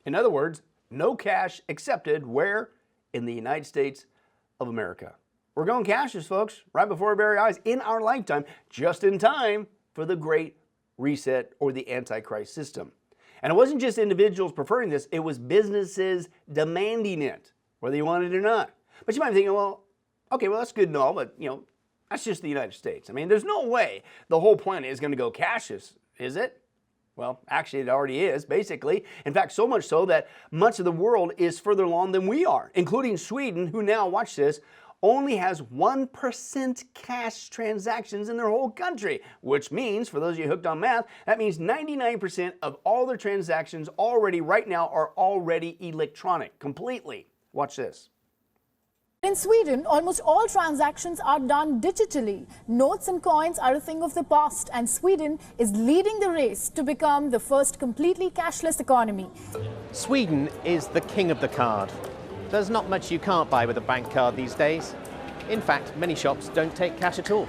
In other words, no cash accepted where? In the United States of America. We're going cashless, folks, right before our very eyes in our lifetime, just in time for the Great Reset or the Antichrist system. And it wasn't just individuals preferring this, it was businesses demanding it, whether you wanted it or not. But you might be thinking, well, okay, well, that's good and all, but, that's just the United States. I mean, there's no way the whole planet is going to go cashless, is it? Well, actually, it already is, basically. In fact, so much so that much of the world is further along than we are, including Sweden, who now, watch this, only has 1% cash transactions in their whole country, which means, for those of you hooked on math, that means 99% of all their transactions already right now are already electronic, completely. Watch this. In Sweden, almost all transactions are done digitally. Notes and coins are a thing of the past, and Sweden is leading the race to become the first completely cashless economy. Sweden is the king of the card. There's not much you can't buy with a bank card these days. In fact, many shops don't take cash at all.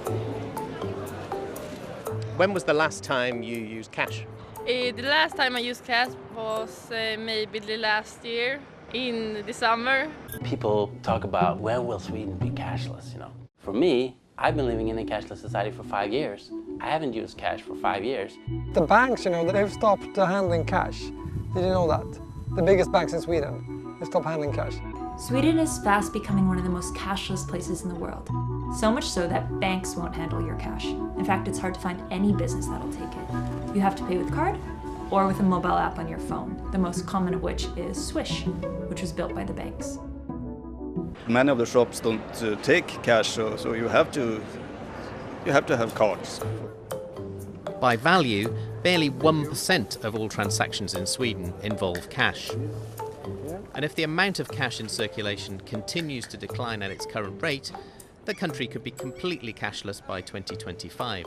When was the last time you used cash? The last time I used cash was maybe the last year in the summer. People talk about, when will Sweden be cashless, For me, I've been living in a cashless society for 5 years. I haven't used cash for 5 years. The banks, they've stopped handling cash. Did you know that? The biggest banks in Sweden, they stopped handling cash. Sweden is fast becoming one of the most cashless places in the world. So much so that banks won't handle your cash. In fact, it's hard to find any business that'll take it. You have to pay with card or with a mobile app on your phone, the most common of which is Swish, which was built by the banks. Many of the shops don't take cash, so you have to have cards. By value, barely 1% of all transactions in Sweden involve cash. And if the amount of cash in circulation continues to decline at its current rate, the country could be completely cashless by 2025.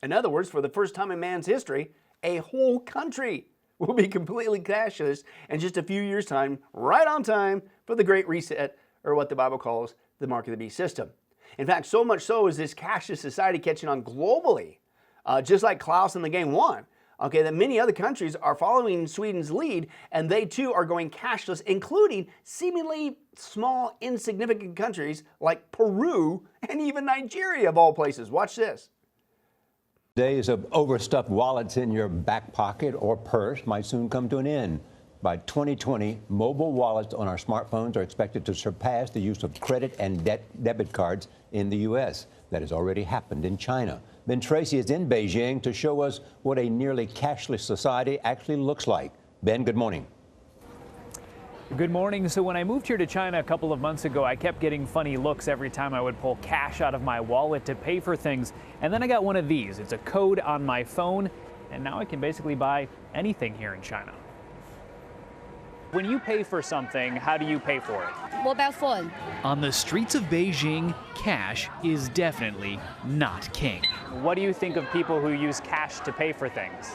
In other words, for the first time in man's history, a whole country will be completely cashless in just a few years' time, right on time for the Great Reset, or what the Bible calls the Mark of the Beast system. In fact, so much so is this cashless society catching on globally, just like Klaus in the game won. Okay, that many other countries are following Sweden's lead, and they too are going cashless, including seemingly small, insignificant countries like Peru and even Nigeria, of all places. Watch this. Days of overstuffed wallets in your back pocket or purse might soon come to an end. By 2020, mobile wallets on our smartphones are expected to surpass the use of credit and debit cards in the U.S. That has already happened in China. Ben Tracy is in Beijing to show us what a nearly cashless society actually looks like. Ben, good morning. Good morning. So when I moved here to China a couple of months ago, I kept getting funny looks every time I would pull cash out of my wallet to pay for things. And then I got one of these. It's a code on my phone, and now I can basically buy anything here in China. When you pay for something, how do you pay for it? Mobile phone. On the streets of Beijing, cash is definitely not king. What do you think of people who use cash to pay for things?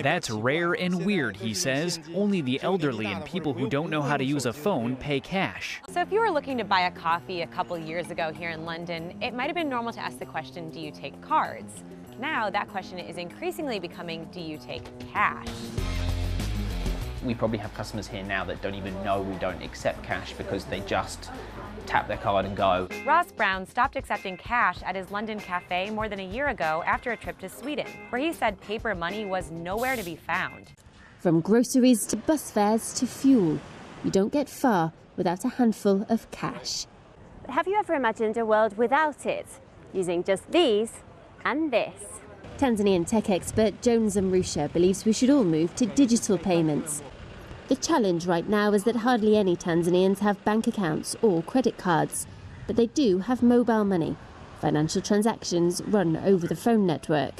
That's rare and weird, he says. Only the elderly and people who don't know how to use a phone pay cash. So if you were looking to buy a coffee a couple years ago here in London, it might have been normal to ask the question, do you take cards? Now that question is increasingly becoming, do you take cash? We probably have customers here now that don't even know we don't accept cash because they just tap their card and go. Ross Brown stopped accepting cash at his London cafe more than a year ago after a trip to Sweden, where he said paper money was nowhere to be found. From groceries to bus fares to fuel, you don't get far without a handful of cash. Have you ever imagined a world without it, using just these and this? Tanzanian tech expert Jones Mrusha believes we should all move to digital payments. The challenge right now is that hardly any Tanzanians have bank accounts or credit cards, but they do have mobile money. Financial transactions run over the phone network.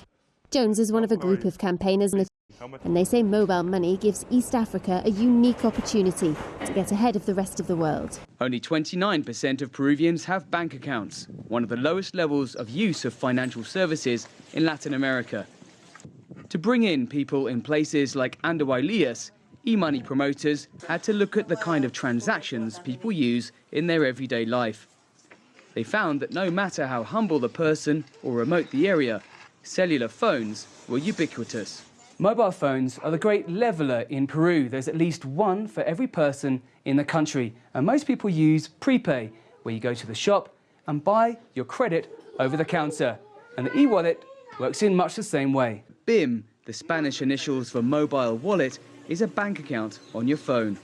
Jones is one of a group of campaigners, and they say mobile money gives East Africa a unique opportunity to get ahead of the rest of the world. Only 29% of Peruvians have bank accounts, one of the lowest levels of use of financial services in Latin America. To bring in people in places like Andahuaylas, e-money promoters had to look at the kind of transactions people use in their everyday life. They found that no matter how humble the person or remote the area, cellular phones were ubiquitous. Mobile phones are the great leveler in Peru. There's at least one for every person in the country. And most people use prepay, where you go to the shop and buy your credit over the counter. And the e-wallet works in much the same way. BIM, the Spanish initials for mobile wallet, is a bank account on your phone.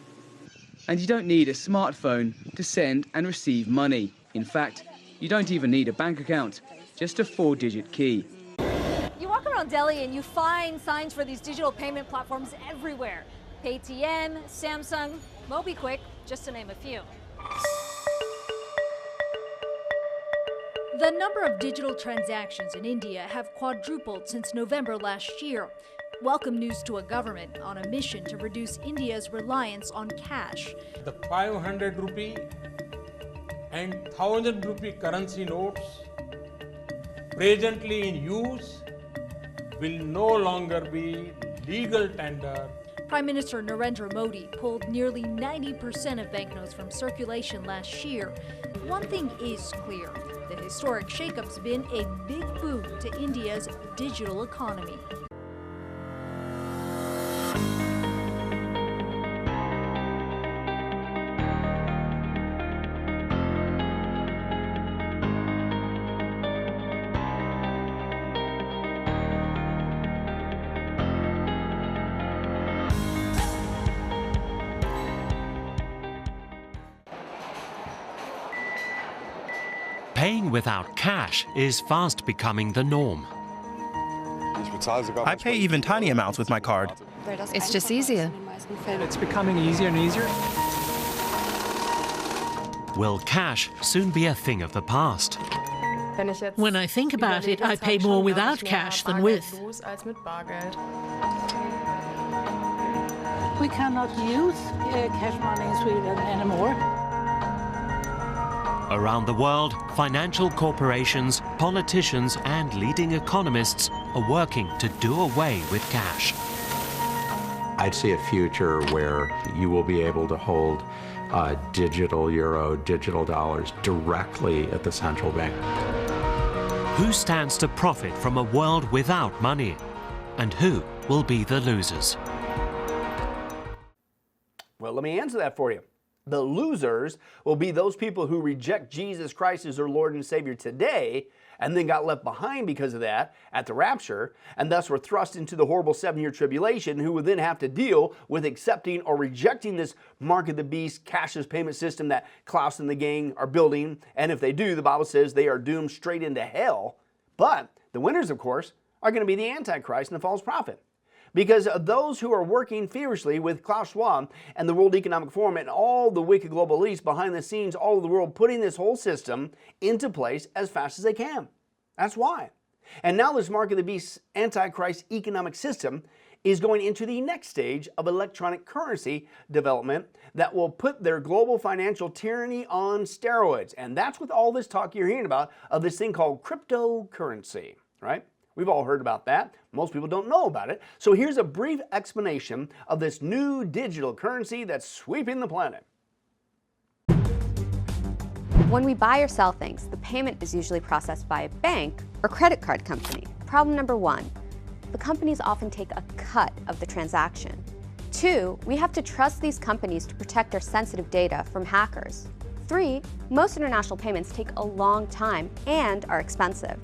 And you don't need a smartphone to send and receive money. In fact, you don't even need a bank account, just a 4-digit key. You walk around Delhi and you find signs for these digital payment platforms everywhere. Paytm, Samsung, MobiKwik, just to name a few. The number of digital transactions in India have quadrupled since November last year. Welcome news to a government on a mission to reduce India's reliance on cash. The 500 rupee and 1000 rupee currency notes presently in use will no longer be legal tender. Prime Minister Narendra Modi pulled nearly 90% of banknotes from circulation last year. One thing is clear, the historic shakeup's been a big boon to India's digital economy. Paying without cash is fast becoming the norm. I pay even tiny amounts with my card. It's just easier. It's becoming easier and easier. Will cash soon be a thing of the past? When I think about it, I pay more without cash than with. We cannot use cash money in Sweden anymore. Around the world, financial corporations, politicians and leading economists are working to do away with cash. I'd see a future where you will be able to hold digital euro, digital dollars directly at the central bank. Who stands to profit from a world without money? And who will be the losers? Well, let me answer that for you. The losers will be those people who reject Jesus Christ as their Lord and Savior today and then got left behind because of that at the rapture and thus were thrust into the horrible 7-year tribulation, who would then have to deal with accepting or rejecting this mark of the beast cashless payment system that Klaus and the gang are building. And if they do, the Bible says they are doomed straight into hell. But the winners, of course, are going to be the Antichrist and the false prophet. Because of those who are working feverishly with Klaus Schwab and the World Economic Forum and all the wicked global elites behind the scenes all over the world, putting this whole system into place as fast as they can. That's why. And now this mark of the beast Antichrist economic system is going into the next stage of electronic currency development that will put their global financial tyranny on steroids. And that's what all this talk you're hearing about of this thing called cryptocurrency, right? We've all heard about that. Most people don't know about it. So here's a brief explanation of this new digital currency that's sweeping the planet. When we buy or sell things, the payment is usually processed by a bank or credit card company. Problem number 1, the companies often take a cut of the transaction. 2, we have to trust these companies to protect our sensitive data from hackers. 3, most international payments take a long time and are expensive.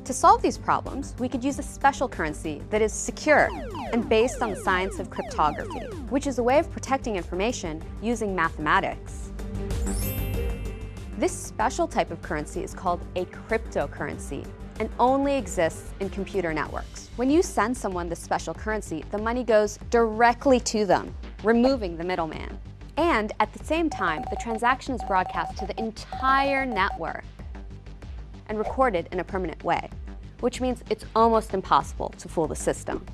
To solve these problems, we could use a special currency that is secure and based on the science of cryptography, which is a way of protecting information using mathematics. This special type of currency is called a cryptocurrency and only exists in computer networks. When you send someone this special currency, the money goes directly to them, removing the middleman. And at the same time, the transaction is broadcast to the entire network and recorded in a permanent way, which means it's almost impossible to fool the system.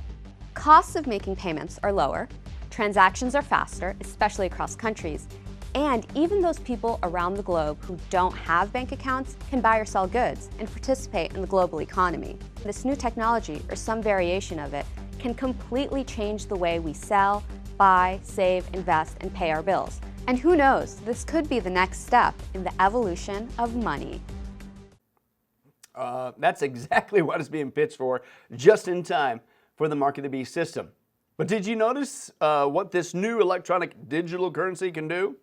Costs of making payments are lower, transactions are faster, especially across countries, and even those people around the globe who don't have bank accounts can buy or sell goods and participate in the global economy. This new technology, or some variation of it, can completely change the way we sell, buy, save, invest, and pay our bills. And who knows, this could be the next step in the evolution of money. That's exactly what is being pitched for, just in time for the mark of the beast system. But did you notice what this new electronic digital currency can do?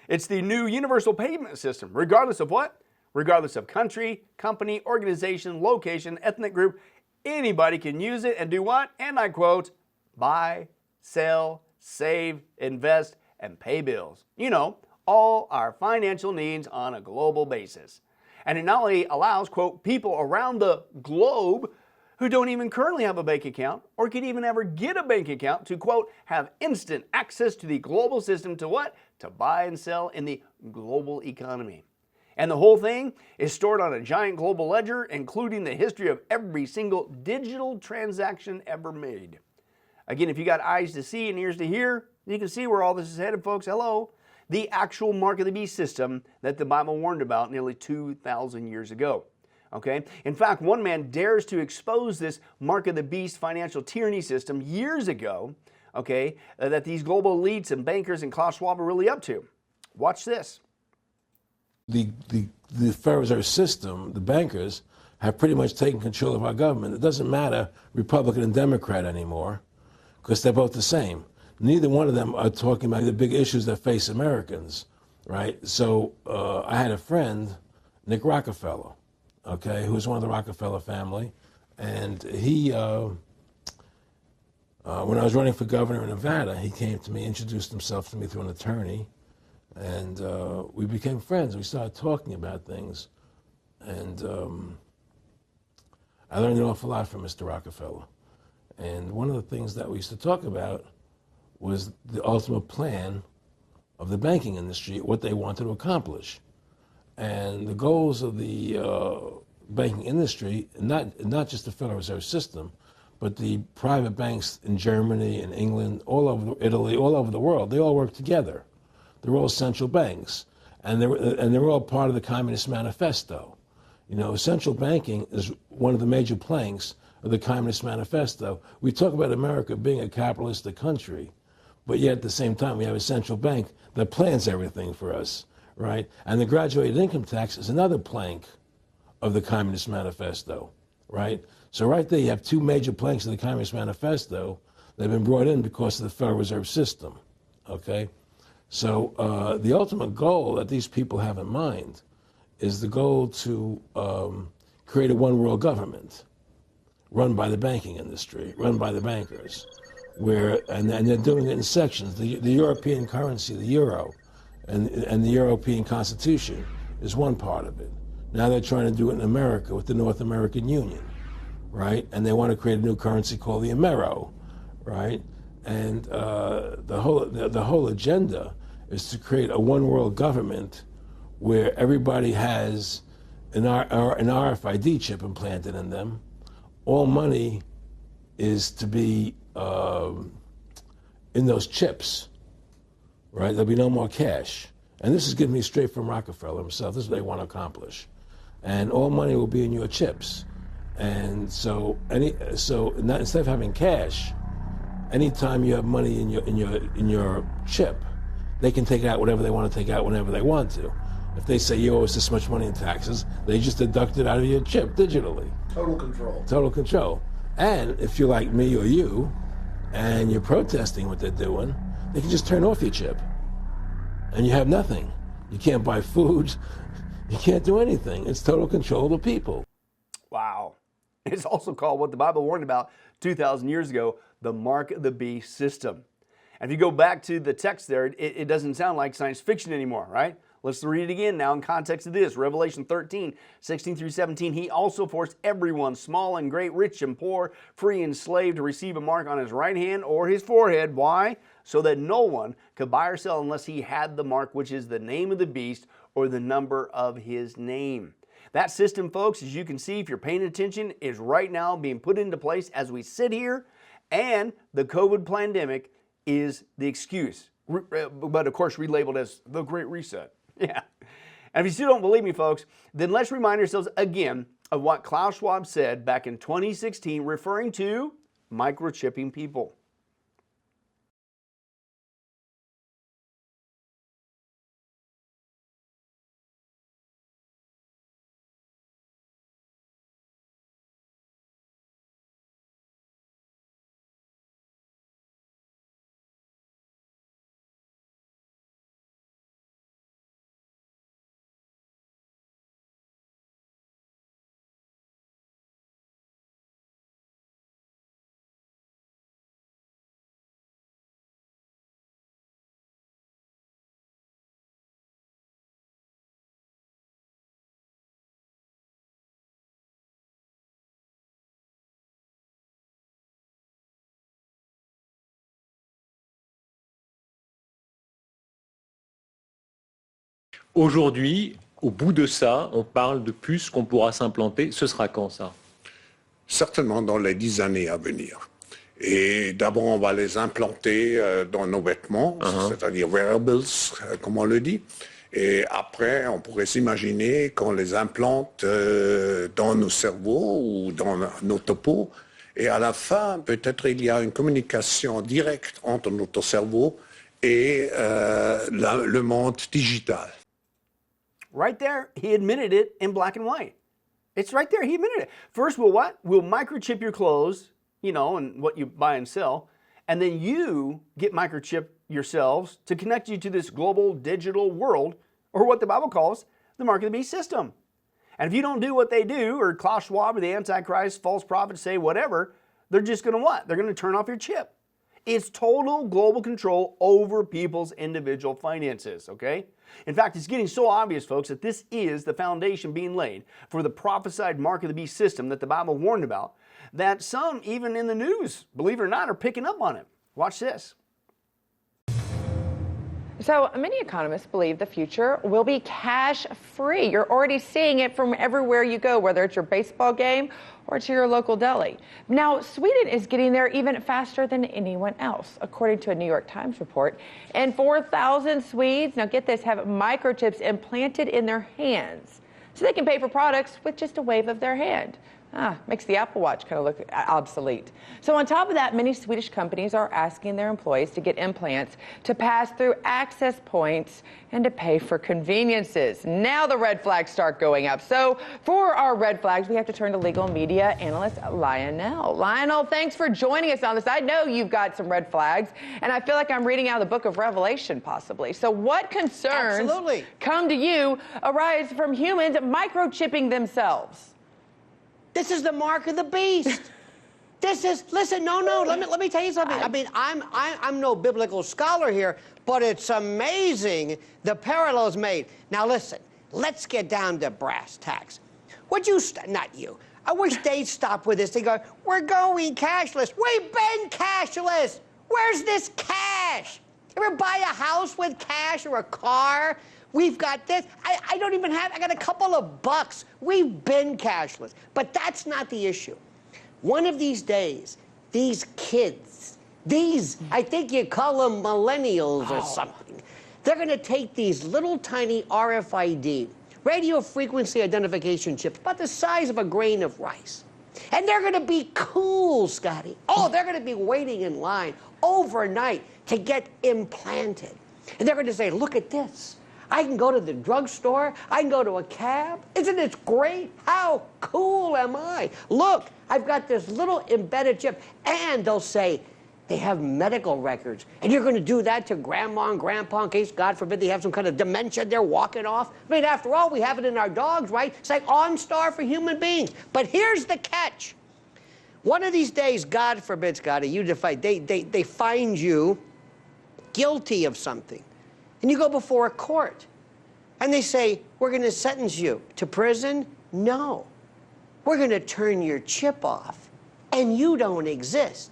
It's the new universal payment system, regardless of what? Regardless of country, company, organization, location, ethnic group, anybody can use it and do what? And I quote, buy, sell, save, invest, and pay bills. You know, all our financial needs on a global basis. And it not only allows, quote, people around the globe who don't even currently have a bank account or could even ever get a bank account to, quote, have instant access to the global system to what? To buy and sell in the global economy. And the whole thing is stored on a giant global ledger, including the history of every single digital transaction ever made. Again, if you got eyes to see and ears to hear, you can see where all this is headed, folks. Hello. The actual mark of the beast system that the Bible warned about nearly 2,000 years ago. Okay? In fact, one man dares to expose this mark of the beast financial tyranny system years ago, okay, that these global elites and bankers and Klaus Schwab are really up to. Watch this. The Federal Reserve System, the bankers, have pretty much taken control of our government. It doesn't matter Republican and Democrat anymore, because they're both the same. Neither one of them are talking about the big issues that face Americans, right? So I had a friend, Nick Rockefeller, okay, who was one of the Rockefeller family, and he, when I was running for governor in Nevada, he came to me, introduced himself to me through an attorney, and we became friends. We started talking about things, and I learned an awful lot from Mr. Rockefeller. And one of the things that we used to talk about was the ultimate plan of the banking industry, what they wanted to accomplish. And the goals of the banking industry, not just the Federal Reserve System, but the private banks in Germany and England, all over Italy, all over the world, they all work together. They're all central banks, and they're all part of the Communist Manifesto. You know, central banking is one of the major planks of the Communist Manifesto. We talk about America being a capitalistic country, but yet at the same time we have a central bank that plans everything for us, right? And the graduated income tax is another plank of the Communist Manifesto, right? So right there you have two major planks of the Communist Manifesto that have been brought in because of the Federal Reserve System, okay? So the ultimate goal that these people have in mind is the goal to create a one-world government run by the banking industry, run by the bankers, and they're doing it in sections. The European currency, the euro, and the European Constitution is one part of it. Now they're trying to do it in America with the North American Union, right? And they want to create a new currency called the Amero, right? And the whole agenda is to create a one-world government where everybody has an RFID chip implanted in them. All money is to be in those chips, right? There'll be no more cash. And this is giving me straight from Rockefeller himself. This is what they want to accomplish. And all money will be in your chips. And so instead of having cash, anytime you have money in your chip, they can take out whatever they want to take out whenever they want to. If they say you owe us this much money in taxes, they just deduct it out of your chip digitally. Total control. Total control. And if you're like me or you, and you're protesting what they're doing, they can just turn off your chip. And you have nothing. You can't buy food. You can't do anything. It's total control of the people. Wow. It's also called what the Bible warned about 2,000 years ago, the mark of the beast system. And if you go back to the text there, it doesn't sound like science fiction anymore, right? Let's read it again now in context of this. Revelation 13, 16 through 17. He also forced everyone, small and great, rich and poor, free and slave, to receive a mark on his right hand or his forehead. Why? So that no one could buy or sell unless he had the mark, which is the name of the beast or the number of his name. That system, folks, as you can see, if you're paying attention, is right now being put into place as we sit here, and the COVID pandemic is the excuse, but of course relabeled as the Great Reset. Yeah. And if you still don't believe me, folks, then let's remind ourselves again of what Klaus Schwab said back in 2016, referring to microchipping people. Aujourd'hui, au bout de ça, on parle de puces qu'on pourra s'implanter. Ce sera quand ça? Certainement dans les 10 années à venir. Et d'abord, on va les implanter dans nos vêtements, c'est-à-dire wearables, comme on le dit. Et après, on pourrait s'imaginer qu'on les implante dans nos cerveaux ou dans nos topos. Et à la fin, peut-être il y a une communication directe entre notre cerveau et le monde digital. Right there, he admitted it in black and white. It's right there, he admitted it. First, we'll what? We'll microchip your clothes, you know, and what you buy and sell. And then you get microchipped yourselves to connect you to this global digital world, or what the Bible calls the mark of the beast system. And if you don't do what they do, or Klaus Schwab or the Antichrist, false prophets say whatever, they're just going to what? They're going to turn off your chip. It's total global control over people's individual finances, okay? In fact, it's getting so obvious, folks, that this is the foundation being laid for the prophesied mark of the beast system that the Bible warned about, that some, even in the news, believe it or not, are picking up on it. Watch this. So many economists believe the future will be cash-free. You're already seeing it from everywhere you go, whether it's your baseball game or to your local deli. Now, Sweden is getting there even faster than anyone else, according to a New York Times report. And 4,000 Swedes, now get this, have microchips implanted in their hands so they can pay for products with just a wave of their hand. Makes the Apple Watch kind of look obsolete. So on top of that, many Swedish companies are asking their employees to get implants to pass through access points and to pay for conveniences. Now the red flags start going up. So for our red flags, we have to turn to legal media analyst Lionel. Lionel, thanks for joining us on this. I know you've got some red flags, and I feel like I'm reading out of the book of Revelation, possibly. So what concerns come to you arise from humans microchipping themselves? This is the mark of the beast. This is, listen, no, let me tell you something. I mean, I'm no biblical scholar here, but it's amazing the parallels made. Now listen, let's get down to brass tacks. Would you, not you, I wish they'd stop with this. They go, we're going cashless. We've been cashless. Where's this cash? Ever buy a house with cash or a car? We've got this. I don't even have, I got a couple of bucks. We've been cashless. But that's not the issue. One of these days, these kids, I think you call them millennials or something, they're going to take these little tiny RFID, radio frequency identification chips, about the size of a grain of rice. And they're going to be cool, Scotty. Oh, they're going to be waiting in line overnight to get implanted. And they're going to say, look at this. I can go to the drugstore. I can go to a cab. Isn't it great? How cool am I? Look, I've got this little embedded chip. And they'll say, they have medical records. And you're going to do that to grandma and grandpa in case, God forbid, they have some kind of dementia they're walking off. I mean, after all, we have it in our dogs, right? It's like OnStar for human beings. But here's the catch. One of these days, God forbid, Scotty, they find you guilty of something. And you go before a court, and they say, we're going to sentence you to prison? No. We're going to turn your chip off, and you don't exist.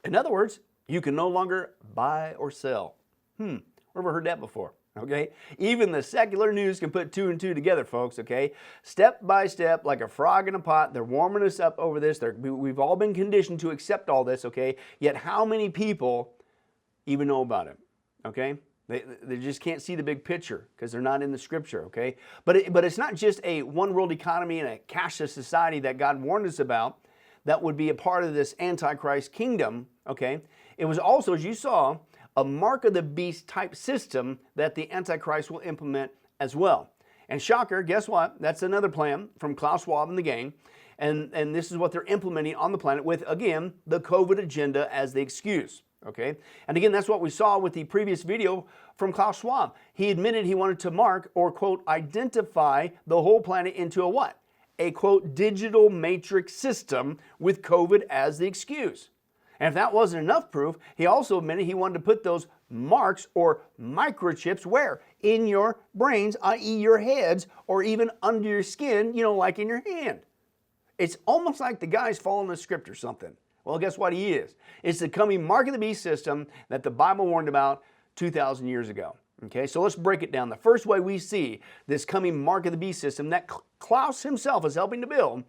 In other words, you can no longer buy or sell. Never heard that before, okay? Even the secular news can put two and two together, folks, okay? Step by step, like a frog in a pot, they're warming us up over this. We've all been conditioned to accept all this, okay? Yet how many people even know about it? Okay, they just can't see the big picture because they're not in the scripture, okay? But it's not just a one world economy and a cashless society that God warned us about that would be a part of this Antichrist kingdom, okay? It was also, as you saw, a mark of the beast type system that the Antichrist will implement as well. And shocker, guess what? That's another plan from Klaus Schwab and the gang. And this is what they're implementing on the planet with, again, the COVID agenda as the excuse. Okay, and again, that's what we saw with the previous video from Klaus Schwab. He admitted he wanted to mark or, quote, identify the whole planet into a what? A, quote, digital matrix system with COVID as the excuse. And if that wasn't enough proof, he also admitted he wanted to put those marks or microchips where? In your brains, i.e. your heads, or even under your skin, you know, like in your hand. It's almost like the guy's following the script or something. Well, guess what he is? It's the coming mark of the beast system that the Bible warned about 2,000 years ago. Okay, so let's break it down. The first way we see this coming mark of the beast system that Klaus himself is helping to build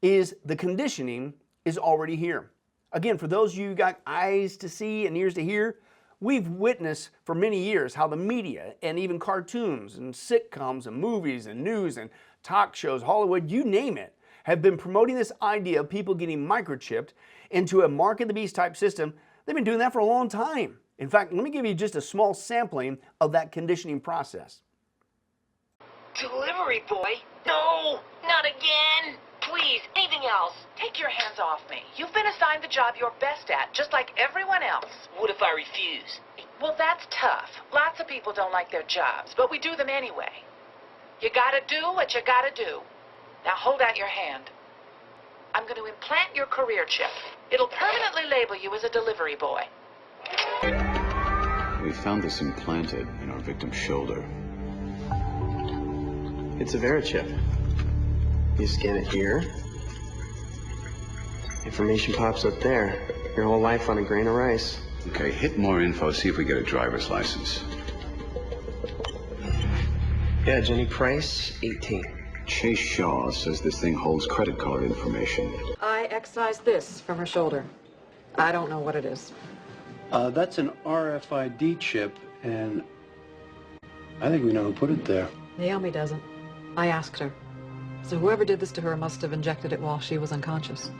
is the conditioning is already here. Again, for those of you who got eyes to see and ears to hear, we've witnessed for many years how the media and even cartoons and sitcoms and movies and news and talk shows, Hollywood, you name it, have been promoting this idea of people getting microchipped into a mark of the beast type system. They've been doing that for a long time. In fact, let me give you just a small sampling of that conditioning process. Delivery boy? No, not again. Please, anything else. Take your hands off me. You've been assigned the job you're best at, just like everyone else. What if I refuse? Well, that's tough. Lots of people don't like their jobs, but we do them anyway. You gotta do what you gotta do. Now hold out your hand. I'm going to implant your career chip. It'll permanently label you as a delivery boy. We found this implanted in our victim's shoulder. It's a Verichip. You scan it here. Information pops up there. Your whole life on a grain of rice. Okay, hit more info, see if we get a driver's license. Yeah, Jenny Price, 18. Chase Shaw says this thing holds credit card information. I excised this from her shoulder. I don't know what it is. That's an RFID chip, and I think we know who put it there. Naomi doesn't. I asked her. So whoever did this to her must have injected it while she was unconscious.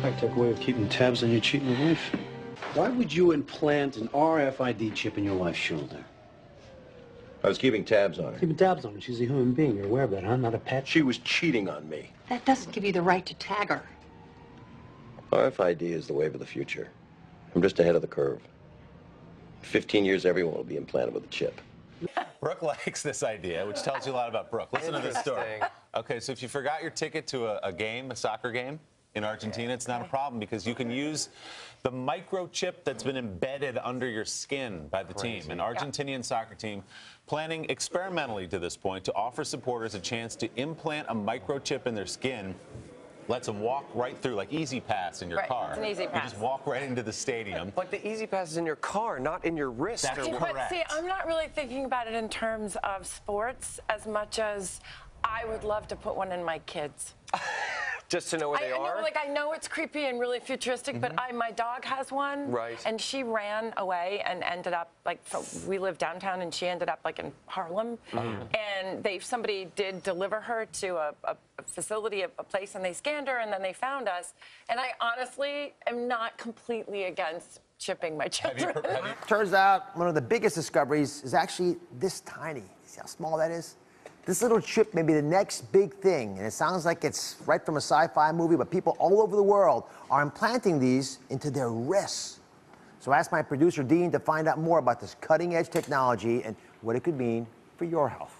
Like a way of keeping tabs on your cheating wife. Why would you implant an RFID chip in your wife's shoulder? I was keeping tabs on her. Keeping tabs on her. She's a human being. You're aware of that, huh? Not a pet. She was cheating on me. That doesn't give you the right to tag her. RFID is the wave of the future. I'm just ahead of the curve. In 15 years, everyone will be implanted with a chip. Brooke likes this idea, which tells you a lot about Brooke. Listen to this story. Okay, so if you forgot your ticket to a game, a soccer game in Argentina, it's not a problem because you can use the microchip that's been embedded under your skin by the team. An Argentinian soccer team planning experimentally to this point to offer supporters a chance to implant a microchip in their skin. Lets them walk right through, like Easy Pass in your car. It's an Easy Pass. You just walk right into the stadium. But the Easy Pass is in your car, not in your wrist. That's correct. But see, I'm not really thinking about it in terms of sports as much as I would love to put one in my kids. Just to know where they are? I know it's creepy and really futuristic, but my dog has one. Right. And she ran away and ended up, we live downtown, and she ended up, in Harlem. And somebody did deliver her to a facility, a place, and they scanned her, and then they found us. And I honestly am not completely against chipping my children. Turns out one of the biggest discoveries is actually this tiny. See how small that is? This little chip may be the next big thing, and it sounds like it's right from a sci-fi movie, but people all over the world are implanting these into their wrists. So I asked my producer, Dean, to find out more about this cutting-edge technology and what it could mean for your health.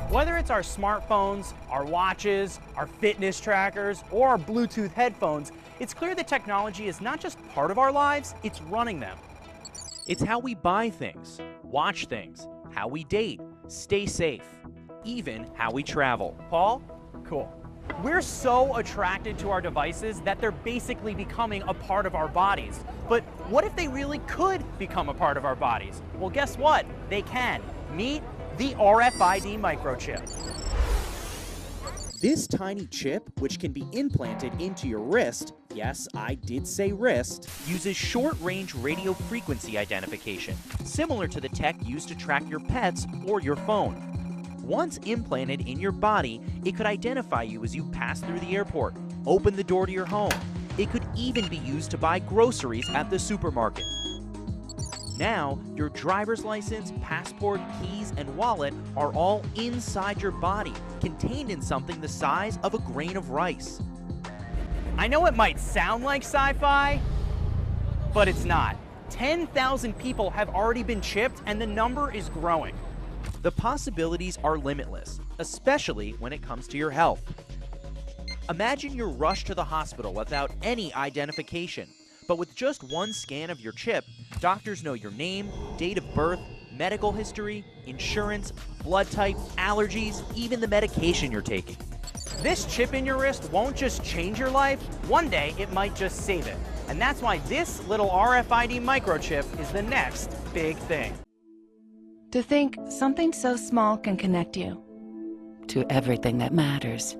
Whether it's our smartphones, our watches, our fitness trackers, or our Bluetooth headphones, it's clear that technology is not just part of our lives, it's running them. It's how we buy things, watch things, how we date, stay safe, even how we travel. Paul? Cool. We're so attracted to our devices that they're basically becoming a part of our bodies. But what if they really could become a part of our bodies? Well, guess what? They can. Meet the RFID microchip. This tiny chip, which can be implanted into your wrist, yes, I did say wrist, uses short-range radio frequency identification, similar to the tech used to track your pets or your phone. Once implanted in your body, it could identify you as you pass through the airport, open the door to your home. It could even be used to buy groceries at the supermarket. Now, your driver's license, passport, keys, and wallet are all inside your body, contained in something the size of a grain of rice. I know it might sound like sci-fi, but it's not. 10,000 people have already been chipped, and the number is growing. The possibilities are limitless, especially when it comes to your health. Imagine you're rushed to the hospital without any identification. But with just one scan of your chip, doctors know your name, date of birth, medical history, insurance, blood type, allergies, even the medication you're taking. This chip in your wrist won't just change your life, one day it might just save it. And that's why this little RFID microchip is the next big thing. To think something so small can connect you to everything that matters.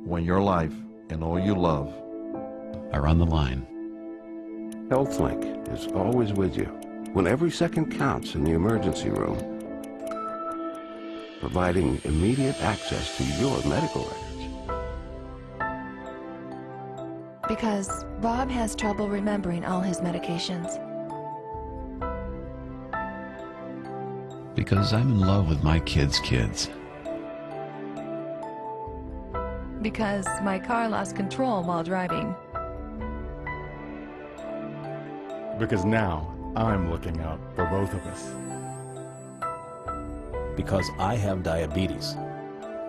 When your life and all you love are on the line. HealthLink is always with you when every second counts in the emergency room, providing immediate access to your medical records. Because Bob has trouble remembering all his medications. Because I'm in love with my kids' kids. Because my car lost control while driving. Because now I'm looking out for both of us. Because I have diabetes,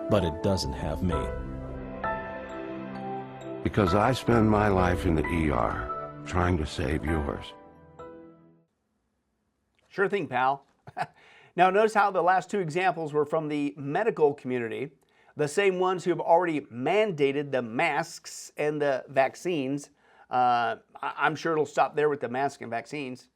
but it doesn't have me. Because I spend my life in the ER trying to save yours. Sure thing, pal. Now notice how the last two examples were from the medical community, the same ones who have already mandated the masks and the vaccines. I'm sure it'll stop there with the masks and vaccines.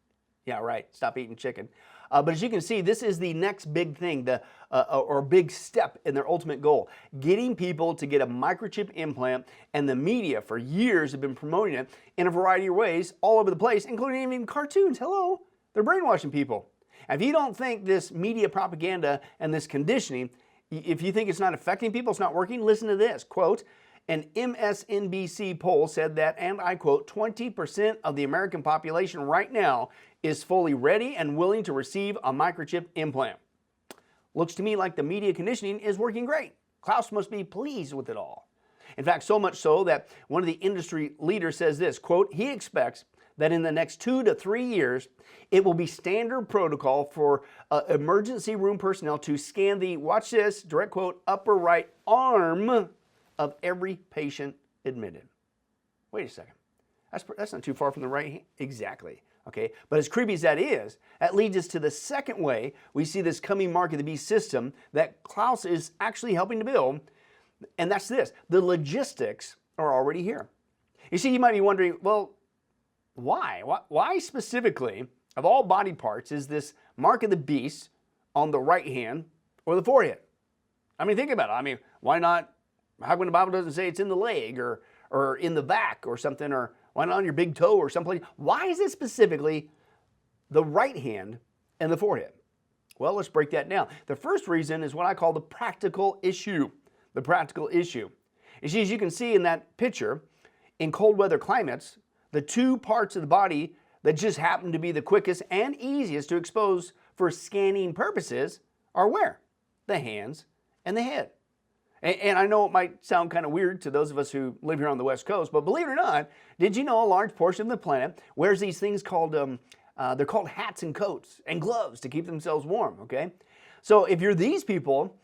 Yeah, right, stop eating chicken. But as you can see, this is the next big thing, or big step in their ultimate goal, getting people to get a microchip implant, and the media for years have been promoting it in a variety of ways all over the place, including even cartoons. Hello, they're brainwashing people. If you don't think this media propaganda and this conditioning, if you think it's not affecting people, it's not working, listen to this. Quote, an MSNBC poll said that, and I quote, 20% of the American population right now is fully ready and willing to receive a microchip implant. Looks to me like the media conditioning is working great. Klaus must be pleased with it all. In fact, so much so that one of the industry leaders says this, quote, he expects that in the next 2 to 3 years, it will be standard protocol for emergency room personnel to scan the, watch this, direct quote, upper right arm of every patient admitted. Wait a second. That's not too far from the right hand. Exactly. Okay. But as creepy as that is, that leads us to the second way we see this coming mark of the beast system that Klaus is actually helping to build. And that's this. The logistics are already here. You see, you might be wondering, well, why? Why specifically, of all body parts, is this mark of the beast on the right hand or the forehead? I mean, think about it. I mean, why not? How come the Bible doesn't say it's in the leg or in the back or something, or why not on your big toe or someplace? Why is it specifically the right hand and the forehead? Well, let's break that down. The first reason is what I call the practical issue. The practical issue. As you can see in that picture, in cold weather climates, the two parts of the body that just happen to be the quickest and easiest to expose for scanning purposes are where? The hands and the head. And I know it might sound kind of weird to those of us who live here on the West Coast, but believe it or not, did you know a large portion of the planet wears these things called, they're called hats and coats and gloves to keep themselves warm, okay? So if you're these people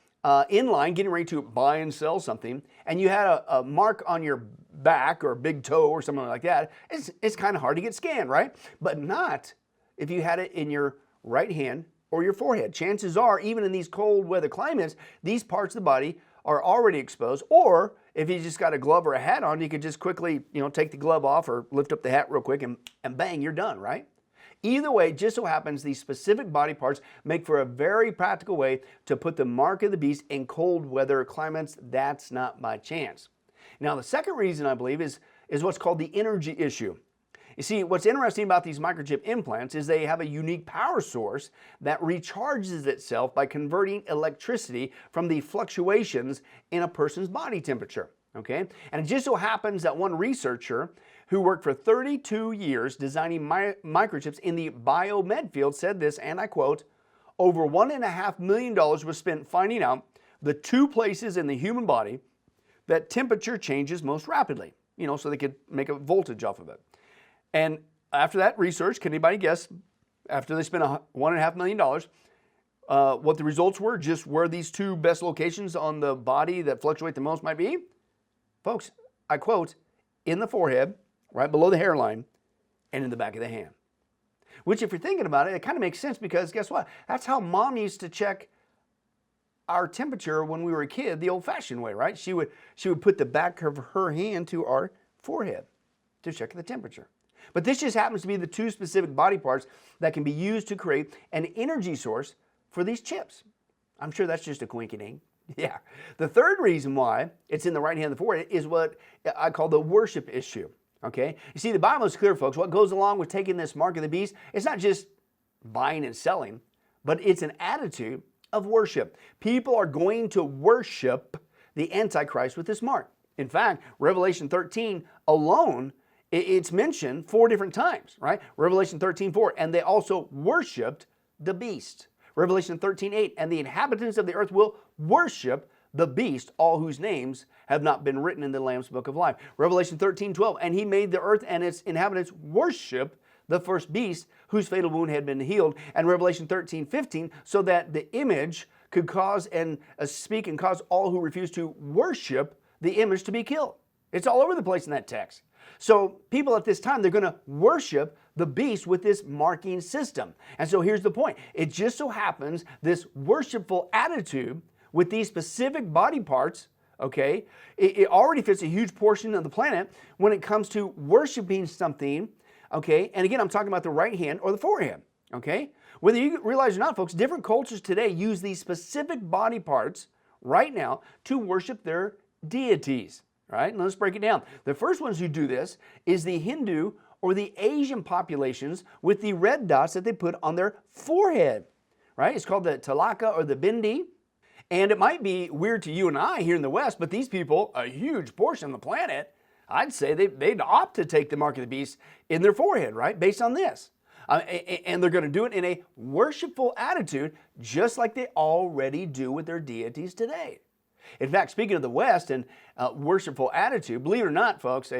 in line getting ready to buy and sell something, and you had a mark on your back or big toe or something like that, it's kind of hard to get scanned, right? But not if you had it in your right hand or your forehead. Chances are, even in these cold weather climates, these parts of the body are already exposed. Or if you just got a glove or a hat on, you could just quickly, take the glove off or lift up the hat real quick and bang, you're done, right? Either way, just so happens these specific body parts make for a very practical way to put the mark of the beast in cold weather climates. That's not by chance. Now, the second reason I believe is what's called the energy issue. You see, what's interesting about these microchip implants is they have a unique power source that recharges itself by converting electricity from the fluctuations in a person's body temperature, okay? And it just so happens that one researcher who worked for 32 years designing microchips in the biomed field said this, and I quote, over $1.5 million was spent finding out the two places in the human body that temperature changes most rapidly, so they could make a voltage off of it. And after that research, can anybody guess, after they spent $1.5 million, what the results were, just where these two best locations on the body that fluctuate the most might be? Folks, I quote, in the forehead, right below the hairline, and in the back of the hand. Which, if you're thinking about it, it kind of makes sense because guess what? That's how mom used to check our temperature when we were a kid the old-fashioned way, right? She would put the back of her hand to our forehead to check the temperature. But this just happens to be the two specific body parts that can be used to create an energy source for these chips. I'm sure that's just a coinky-ding. Yeah. The third reason why it's in the right hand of the forehead is what I call the worship issue. Okay? You see, the Bible is clear, folks. What goes along with taking this mark of the beast, it's not just buying and selling, but it's an attitude of worship. People are going to worship the Antichrist with this mark. In fact, Revelation 13 alone, it's mentioned 4 different times, right? Revelation 13:4, and they also worshiped the beast. Revelation 13:8, and the inhabitants of the earth will worship the beast, all whose names have not been written in the Lamb's book of life. Revelation 13:12, and he made the earth and its inhabitants worship the first beast whose fatal wound had been healed. And Revelation 13:15, so that the image could cause and speak and cause all who refuse to worship the image to be killed. It's all over the place in that text. So people at this time, they're going to worship the beast with this marking system. And so here's the point. It just so happens this worshipful attitude with these specific body parts, okay, it already fits a huge portion of the planet when it comes to worshiping something, okay? And again, I'm talking about the right hand or the forehead, okay? Whether you realize or not, folks, different cultures today use these specific body parts right now to worship their deities, right? And let's break it down. The first ones who do this is the Hindu or the Asian populations with the red dots that they put on their forehead, right? It's called the tilaka or the bindi. And it might be weird to you and I here in the West, but these people, a huge portion of the planet, I'd say they'd opt to take the mark of the beast in their forehead, right? Based on this. And they're going to do it in a worshipful attitude, just like they already do with their deities today. In fact, speaking of the West and worshipful attitude, believe it or not, folks,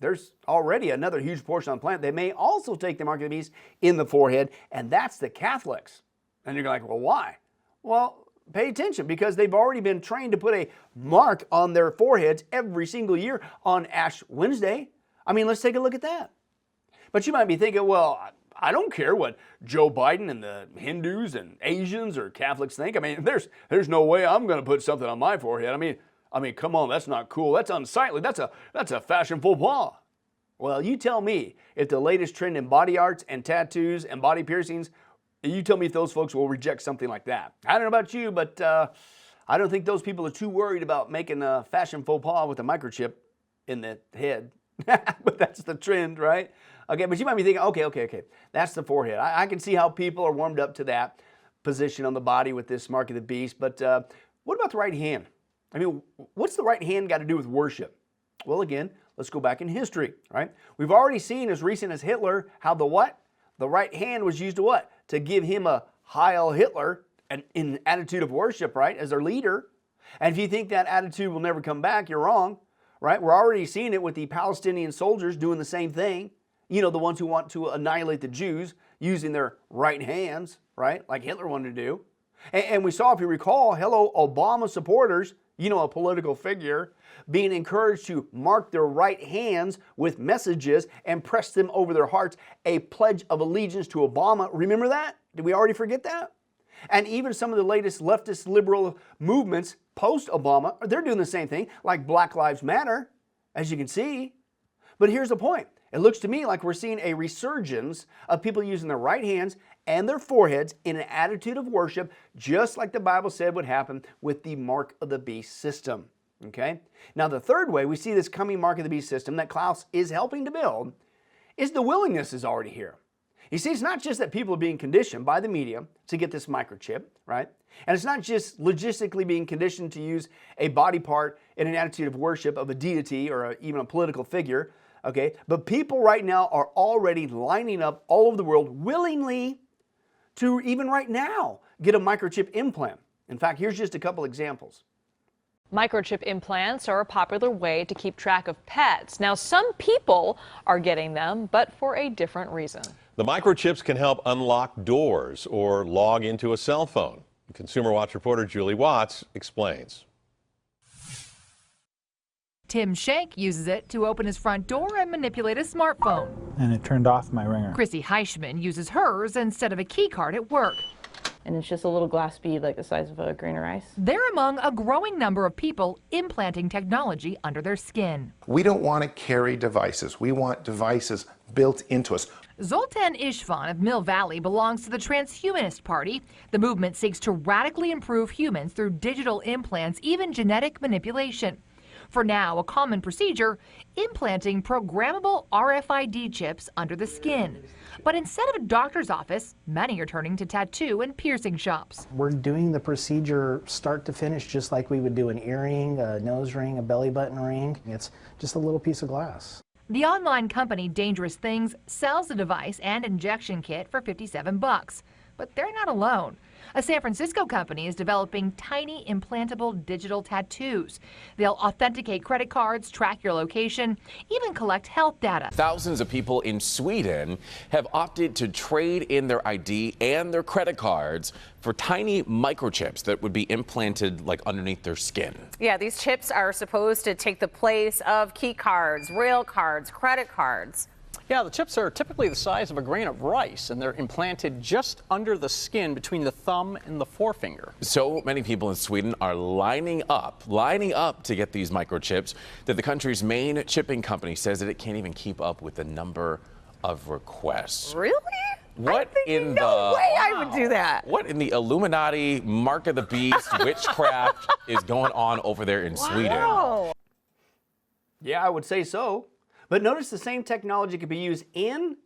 there's already another huge portion on the planet. They may also take the mark of the beast in the forehead, and that's the Catholics. And you're like, well, why? Well, pay attention, because they've already been trained to put a mark on their foreheads every single year on Ash Wednesday. I mean, let's take a look at that. But you might be thinking, well, I don't care what Joe Biden and the Hindus and Asians or Catholics think. I mean, there's no way I'm going to put something on my forehead. I mean, come on, that's not cool. That's unsightly. That's a fashion faux pas. Well, you tell me if the latest trend in body arts and tattoos and body piercings, you tell me if those folks will reject something like that. I don't know about you, but I don't think those people are too worried about making a fashion faux pas with a microchip in the head. But that's the trend, right? Okay, but you might be thinking, okay, that's the forehead. I can see how people are warmed up to that position on the body with this mark of the beast, but what about the right hand? I mean, what's the right hand got to do with worship? Well, again, let's go back in history, right? We've already seen as recent as Hitler how the what? The right hand was used to what? To give him a Heil Hitler, an attitude of worship, right, as their leader. And if you think that attitude will never come back, you're wrong, right? We're already seeing it with the Palestinian soldiers doing the same thing. You know, the ones who want to annihilate the Jews using their right hands, right, like Hitler wanted to do. And we saw, if you recall, Obama supporters, you know, a political figure, being encouraged to mark their right hands with messages and press them over their hearts, a pledge of allegiance to Obama. Remember that? Did we already forget that? And even some of the latest leftist liberal movements post-Obama, they're doing the same thing, like Black Lives Matter, as you can see. But here's the point. It looks to me like we're seeing a resurgence of people using their right hands and their foreheads in an attitude of worship, just like the Bible said would happen with the mark of the beast system. Okay? Now, the third way we see this coming mark of the beast system that Klaus is helping to build is the willingness is already here. You see, it's not just that people are being conditioned by the media to get this microchip, right? And it's not just logistically being conditioned to use a body part in an attitude of worship of a deity or even a political figure, okay? But people right now are already lining up all over the world willingly to even right now get a microchip implant. In fact, here's just a couple examples. Microchip implants are a popular way to keep track of pets. Now, some people are getting them, but for a different reason. The microchips can help unlock doors or log into a cell phone. Consumer Watch reporter Julie Watts explains. Tim Shank uses it to open his front door and manipulate a smartphone. And it turned off my ringer. Chrissy Heischman uses hers instead of a key card at work. And it's just a little glass bead like the size of a grain of rice. They're among a growing number of people implanting technology under their skin. We don't want to carry devices. We want devices built into us. Zoltan Ishvan of Mill Valley belongs to the Transhumanist Party. The movement seeks to radically improve humans through digital implants, even genetic manipulation. For now, a common procedure, implanting programmable RFID chips under the skin. But instead of a doctor's office, many are turning to tattoo and piercing shops. We're doing the procedure start to finish just like we would do an earring, a nose ring, a belly button ring. It's just a little piece of glass. The online company Dangerous Things sells the device and injection kit for $57. But they're not alone. A San Francisco company is developing tiny implantable digital tattoos. They'll authenticate credit cards, track your location, even collect health data. Thousands of people in Sweden have opted to trade in their ID and their credit cards for tiny microchips that would be implanted like underneath their skin. Yeah, these chips are supposed to take the place of key cards, rail cards, credit cards. Yeah, the chips are typically the size of a grain of rice, and they're implanted just under the skin between the thumb and the forefinger. So many people in Sweden are lining up to get these microchips that the country's main chipping company says that it can't even keep up with the number of requests. Really? What in no way I would do that. What in the Illuminati, Mark of the Beast, witchcraft is going on over there in Sweden? Yeah, I would say so. But notice the same technology could be used in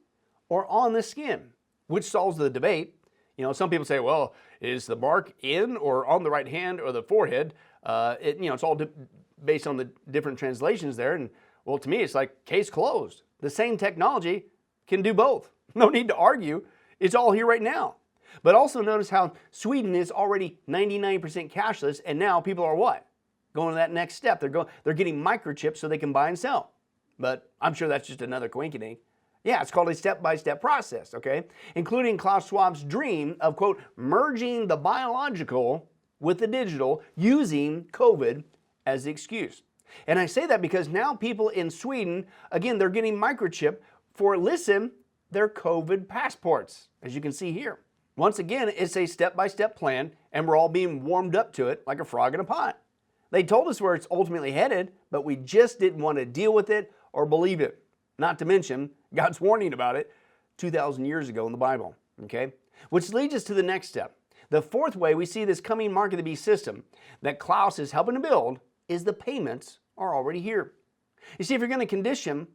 or on the skin, which solves the debate. You know, some people say, well, is the mark in or on the right hand or the forehead? It's all based on the different translations there. And well, to me, it's like case closed. The same technology can do both. No need to argue. It's all here right now. But also notice how Sweden is already 99% cashless, and now people are what? Going to that next step. They're getting microchips so they can buy and sell. But I'm sure that's just another coinkydink. Yeah, it's called a step-by-step process, okay? Including Klaus Schwab's dream of, quote, merging the biological with the digital using COVID as the excuse. And I say that because now people in Sweden, again, they're getting microchip for, listen, their COVID passports, as you can see here. Once again, it's a step-by-step plan, and we're all being warmed up to it like a frog in a pot. They told us where it's ultimately headed, but we just didn't want to deal with it or believe it. Not to mention God's warning about it 2,000 years ago in the Bible, okay? Which leads us to the next step. The fourth way we see this coming Mark of the Beast system that Klaus is helping to build is the payments are already here. You see, if you're going to condition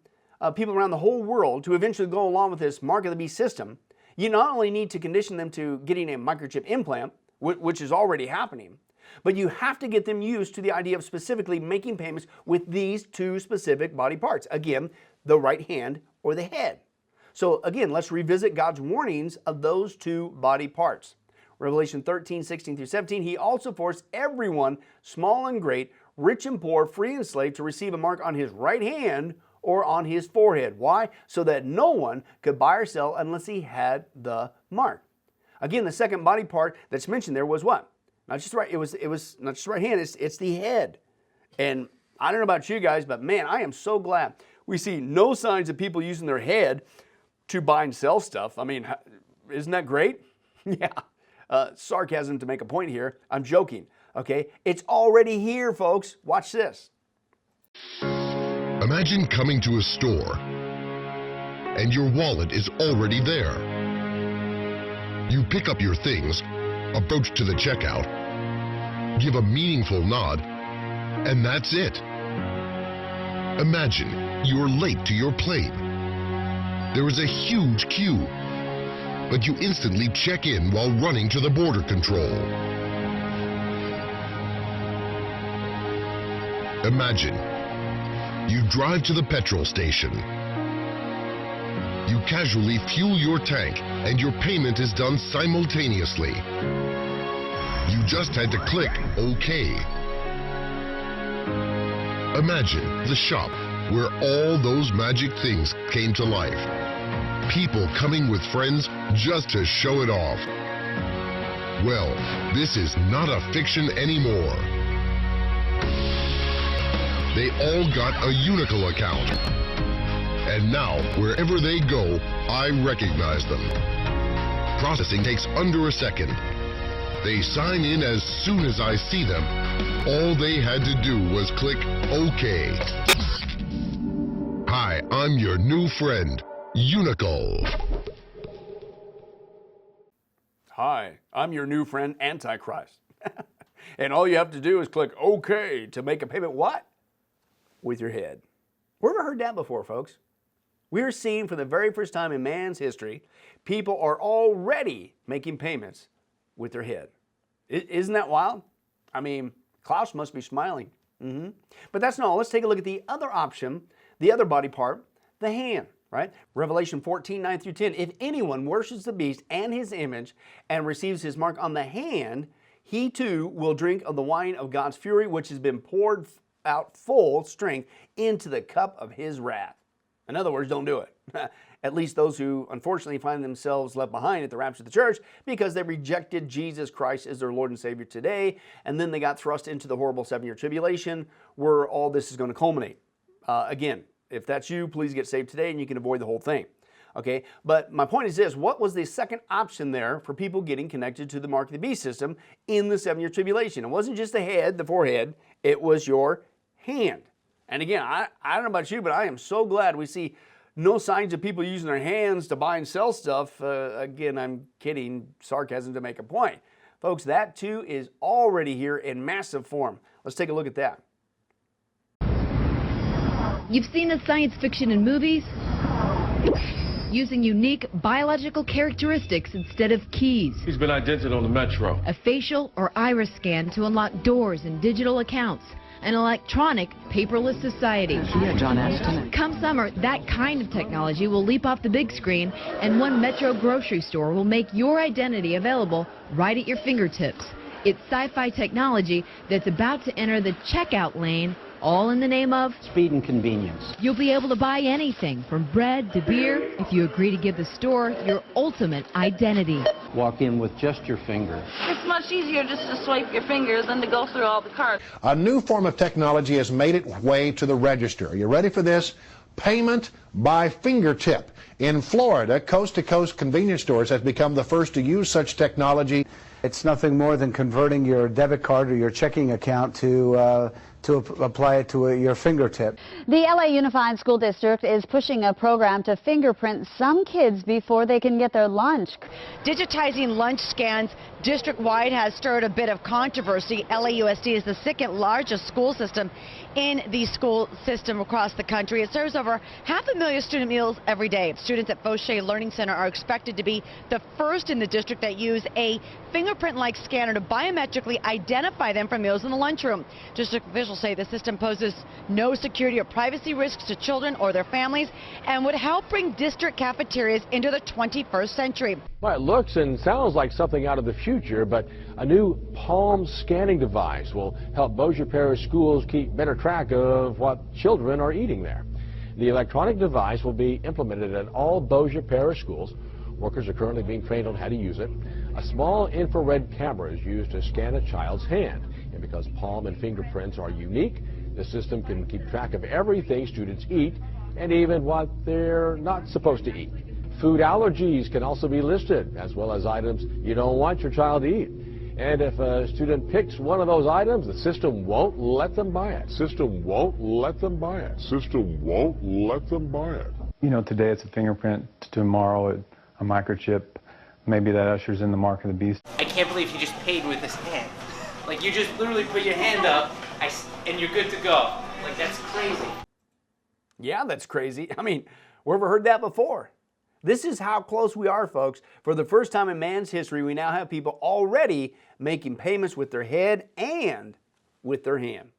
people around the whole world to eventually go along with this Mark of the Beast system, you not only need to condition them to getting a microchip implant, which is already happening, but you have to get them used to the idea of specifically making payments with these two specific body parts. Again, the right hand or the head. So again, let's revisit God's warnings of those two body parts. Revelation 13, 16 through 17, he also forced everyone, small and great, rich and poor, free and slave, to receive a mark on his right hand or on his forehead. Why? So that no one could buy or sell unless he had the mark. Again, the second body part that's mentioned there was what? Not just right, it was not just right hand, it's the head. And I don't know about you guys, but man, I am so glad we see no signs of people using their head to buy and sell stuff. I mean, isn't that great? Yeah. Sarcasm to make a point here. I'm joking, okay? It's already here, folks. Watch this. Imagine coming to a store and your wallet is already there. You pick up your things, approach to the checkout, give a meaningful nod, and that's it. Imagine you're late to your plane. There is a huge queue, but you instantly check in while running to the border control. Imagine you drive to the petrol station. You casually fuel your tank and your payment is done simultaneously. You just had to click OK. Imagine the shop where all those magic things came to life. People coming with friends just to show it off. Well, this is not a fiction anymore. They all got a Unical account. And now, wherever they go, I recognize them. Processing takes under a second. They sign in as soon as I see them. All they had to do was click OK. Hi, I'm your new friend, Unical. Hi, I'm your new friend, Antichrist. And all you have to do is click OK to make a payment. What? With your head. We've never heard that before, folks. We're seeing for the very first time in man's history, people are already making payments with their head. Isn't that wild? I mean, Klaus must be smiling. But that's not all. Let's take a look at the other option, the other body part, the hand, right? Revelation 14, 9 through 10. If anyone worships the beast and his image and receives his mark on the hand, he too will drink of the wine of God's fury, which has been poured out full strength into the cup of his wrath. In other words, don't do it. At least those who unfortunately find themselves left behind at the rapture of the church because they rejected Jesus Christ as their Lord and Savior today, and then they got thrust into the horrible 7-year tribulation where all this is going to culminate. Again, if that's you, please get saved today and you can avoid the whole thing. Okay, but my point is this: what was the second option there for people getting connected to the mark of the beast system in the 7-year tribulation? It wasn't just the head, the forehead, it was your hand. And again, I don't know about you, but I am so glad we see no signs of people using their hands to buy and sell stuff. Again, I'm kidding, sarcasm to make a point. Folks, that too is already here in massive form. Let's take a look at that. You've seen the science fiction in movies using unique biological characteristics instead of keys. He's been identified on the Metro. A facial or iris scan to unlock doors and digital accounts. An electronic, paperless society. Yeah, John Ashton. Come summer, that kind of technology will leap off the big screen, and one Metro grocery store will make your identity available right at your fingertips. It's sci-fi technology that's about to enter the checkout lane, all in the name of speed and convenience. You'll be able to buy anything from bread to beer if you agree to give the store your ultimate identity. Walk in with just your finger. It's much easier just to swipe your finger than to go through all the cards. A new form of technology has made its way to the register. Are you ready for this? Payment by fingertip. In Florida, coast-to-coast convenience stores has become the first to use such technology. It's nothing more than converting your debit card or your checking account to apply it to your fingertip. The LA Unified School District is pushing a program to fingerprint some kids before they can get their lunch. Digitizing lunch scans district-wide has stirred a bit of controversy. LAUSD is the second largest school system in the school system across the country. It serves over 500,000 student meals every day. Students at Fauché Learning Center are expected to be the first in the district that use a fingerprint-like scanner to biometrically identify them for meals in the lunchroom. District officials say the system poses no security or privacy risks to children or their families and would help bring district cafeterias into the 21st century. Well, it looks and sounds like something out of the future, but a new palm scanning device will help Bossier Parish schools keep better track of what children are eating there. The electronic device will be implemented at all Bossier Parish schools. Workers are currently being trained on how to use it. A small infrared camera is used to scan a child's hand. And because palm and fingerprints are unique, the system can keep track of everything students eat and even what they're not supposed to eat. Food allergies can also be listed, as well as items you don't want your child to eat. And if a student picks one of those items, the system won't let them buy it. System won't let them buy it. System won't let them buy it. You know, today it's a fingerprint, tomorrow a microchip. Maybe that ushers in the mark of the beast. I can't believe he just paid with his hand. Like, you just literally put your hand up and you're good to go. Like, that's crazy. Yeah, that's crazy. I mean, we've never heard that before. This is how close we are, folks. For the first time in man's history, we now have people already making payments with their head and with their hand.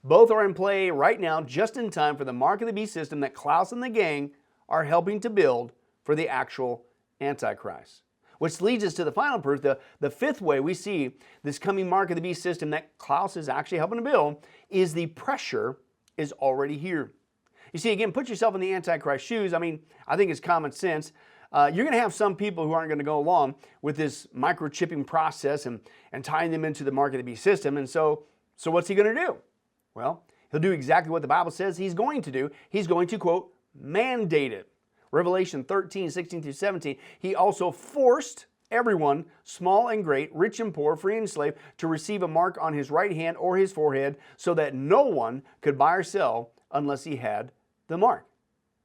Both are in play right now, just in time for the mark of the beast system that Klaus and the gang are helping to build for the actual Antichrist. Which leads us to the final proof, the fifth way we see this coming mark of the beast system that Klaus is actually helping to build is the pressure is already here. You see, again, put yourself in the Antichrist shoes. I mean, I think it's common sense. You're going to have some people who aren't going to go along with this microchipping process and tying them into the mark of the beast system. And so what's he going to do? Well, he'll do exactly what the Bible says he's going to do. He's going to, quote, mandate it. Revelation 13, 16 through 17, he also forced everyone, small and great, rich and poor, free and slave, to receive a mark on his right hand or his forehead, so that no one could buy or sell unless he had the mark.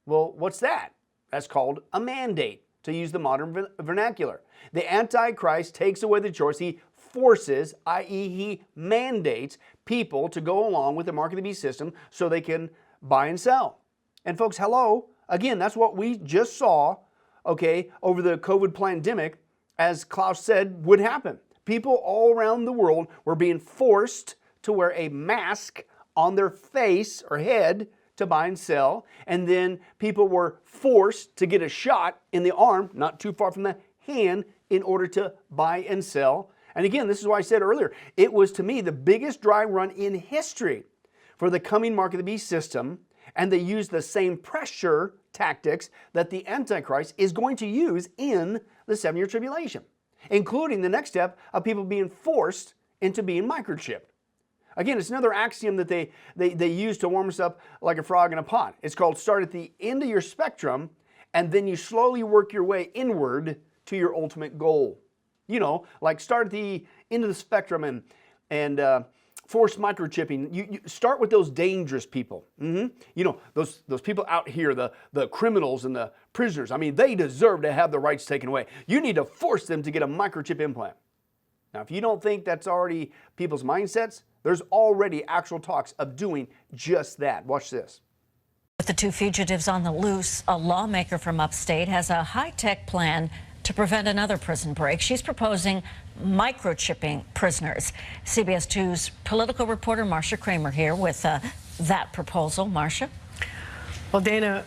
Well, what's that? That's called a mandate, to use the modern vernacular. The Antichrist takes away the choice. He forces, i.e. he mandates people to go along with the mark of the beast system so they can buy and sell. And folks, hello, again, that's what we just saw, okay, over the COVID plandemic, as Klaus said would happen. People all around the world were being forced to wear a mask on their face or head to buy and sell, and then people were forced to get a shot in the arm, not too far from the hand, in order to buy and sell. And again, this is why I said earlier, it was to me the biggest dry run in history for the coming mark of the beast system, and they used the same pressure tactics that the Antichrist is going to use in the 7-year tribulation, including the next step of people being forced into being microchipped. Again, it's another axiom that they use to warm us up like a frog in a pot. It's called start at the end of your spectrum, and then you slowly work your way inward to your ultimate goal. You know, like start at the end of the spectrum and forced microchipping. You start with those dangerous people. You know, those people out here, the criminals and the prisoners. I mean, they deserve to have their rights taken away. You need to force them to get a microchip implant. Now, if you don't think that's already people's mindsets, there's already actual talks of doing just that. Watch this. With the 2 fugitives on the loose, a lawmaker from upstate has a high-tech plan to prevent another prison break. She's proposing microchipping prisoners. CBS 2's political reporter Marcia Kramer here with that proposal. Marcia? Well, Dana,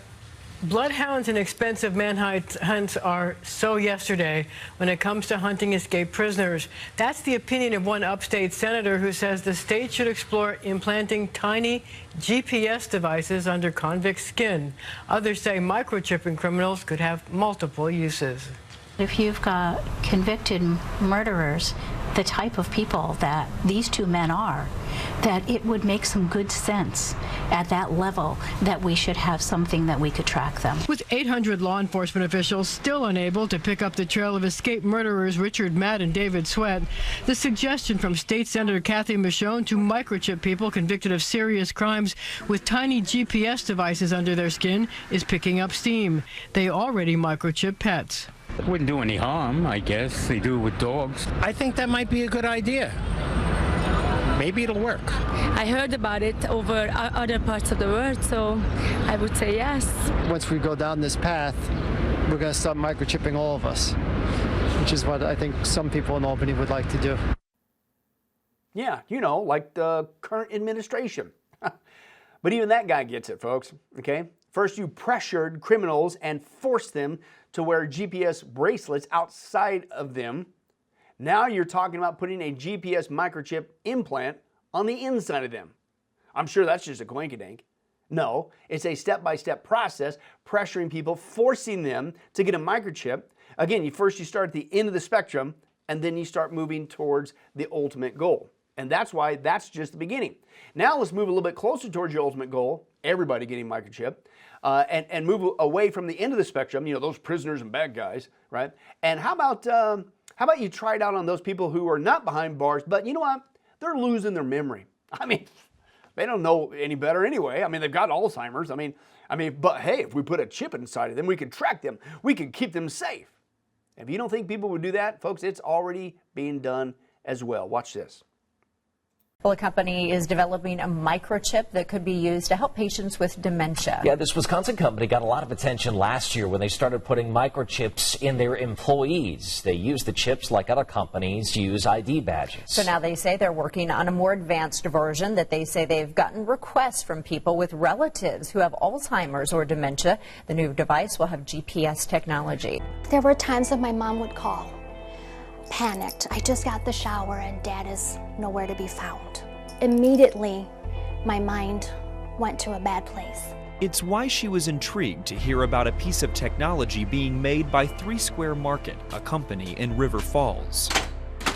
bloodhounds and expensive manhunt hunts are so yesterday when it comes to hunting escaped prisoners. That's the opinion of one upstate senator who says the state should explore implanting tiny GPS devices under convict skin. Others say microchipping criminals could have multiple uses. If you've got convicted murderers, the type of people that these 2 men are, that it would make some good sense at that level that we should have something that we could track them. With 800 law enforcement officials still unable to pick up the trail of escaped murderers Richard Matt and David Sweat, the suggestion from State Senator Kathy Michonne to microchip people convicted of serious crimes with tiny GPS devices under their skin is picking up steam. They already microchip pets. It wouldn't do any harm, I guess. They do it with dogs. I think that might be a good idea. Maybe it'll work. I heard about it over other parts of the world, so I would say yes. Once we go down this path, we're going to start microchipping all of us, which is what I think some people in Albany would like to do. Yeah, you know, like the current administration. But even that guy gets it, folks, okay? First, you pressured criminals and forced them to wear GPS bracelets outside of them. Now you're talking about putting a GPS microchip implant on the inside of them. I'm sure that's just a coinkydink. No, it's a step-by-step process, pressuring people, forcing them to get a microchip. Again, first you start at the end of the spectrum, and then you start moving towards the ultimate goal. And that's why that's just the beginning. Now let's move a little bit closer towards your ultimate goal, everybody getting microchip, and move away from the end of the spectrum, you know, those prisoners and bad guys, right? And how about you try it out on those people who are not behind bars, but you know what? They're losing their memory. I mean, they don't know any better anyway. I mean, they've got Alzheimer's. I mean, but hey, if we put a chip inside of them, we could track them. We could keep them safe. If you don't think people would do that, folks, it's already being done as well. Watch this. Well, a company is developing a microchip that could be used to help patients with dementia. Yeah, this Wisconsin company got a lot of attention last year when they started putting microchips in their employees. They use the chips like other companies use ID badges. So now they say they're working on a more advanced version that they say they've gotten requests from people with relatives who have Alzheimer's or dementia. The new device will have GPS technology. There were times that my mom would call. Panicked. I just got the shower and Dad is nowhere to be found. Immediately, my mind went to a bad place. It's why she was intrigued to hear about a piece of technology being made by 3 Square Market, a company in River Falls.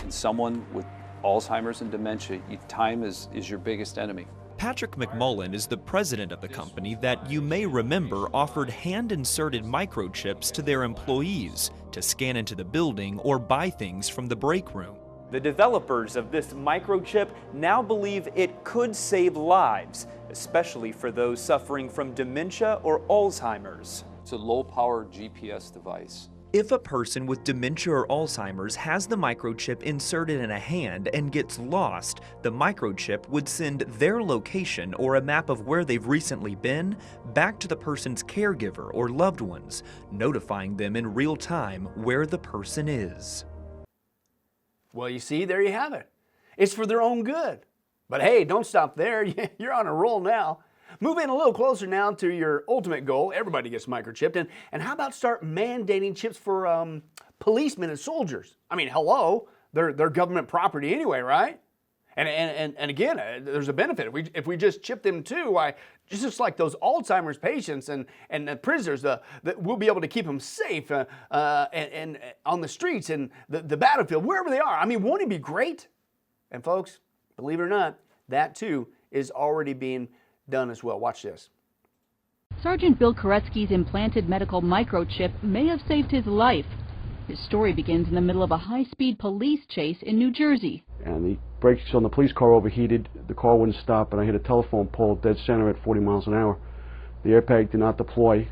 In someone with Alzheimer's and dementia, time is your biggest enemy. Patrick McMullen is the president of the company that you may remember offered hand-inserted microchips to their employees to to scan into the building or buy things from the break room. The developers of this microchip now believe it could save lives, especially for those suffering from dementia or Alzheimer's. It's a low-power GPS device. If a person with dementia or Alzheimer's has the microchip inserted in a hand and gets lost, the microchip would send their location or a map of where they've recently been back to the person's caregiver or loved ones, notifying them in real time where the person is. Well, you see, there you have it. It's for their own good. But hey, don't stop there. You're on a roll now. Move in a little closer now to your ultimate goal. Everybody gets microchipped. And how about start mandating chips for policemen and soldiers? I mean, hello, they're government property anyway, right? And again, there's a benefit. If we just chip them too, just like those Alzheimer's patients and the prisoners, we'll be able to keep them safe and on the streets and the battlefield, wherever they are. I mean, won't it be great? And folks, believe it or not, that too is already being done as well. Watch this. Sergeant Bill Koretsky's implanted medical microchip may have saved his life. His story begins in the middle of a high-speed police chase in New Jersey. And the brakes on the police car overheated, the car wouldn't stop, and I hit a telephone pole dead center at 40 miles an hour. The airbag did not deploy.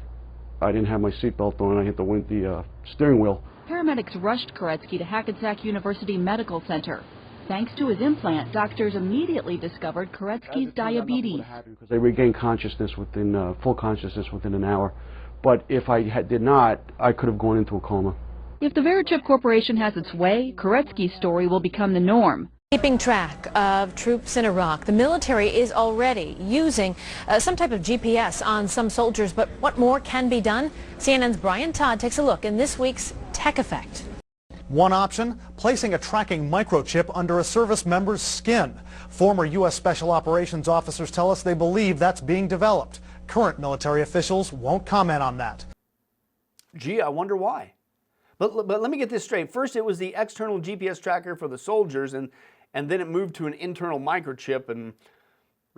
I didn't have my seatbelt on, I hit the steering wheel. Paramedics rushed Koretsky to Hackensack University Medical Center. Thanks to his implant, doctors immediately discovered Koretsky's diabetes. Because they regained consciousness within, full consciousness within an hour. But if I did not, I could have gone into a coma. If the Verichip Corporation has its way, Koretsky's story will become the norm. Keeping track of troops in Iraq, the military is already using some type of GPS on some soldiers, but what more can be done? CNN's Brian Todd takes a look in this week's Tech Effect. One option, placing a tracking microchip under a service member's skin. Former U.S. Special Operations officers tell us they believe that's being developed. Current military officials won't comment on that. Gee, I wonder why. But let me get this straight. First, it was the external GPS tracker for the soldiers, and then it moved to an internal microchip. And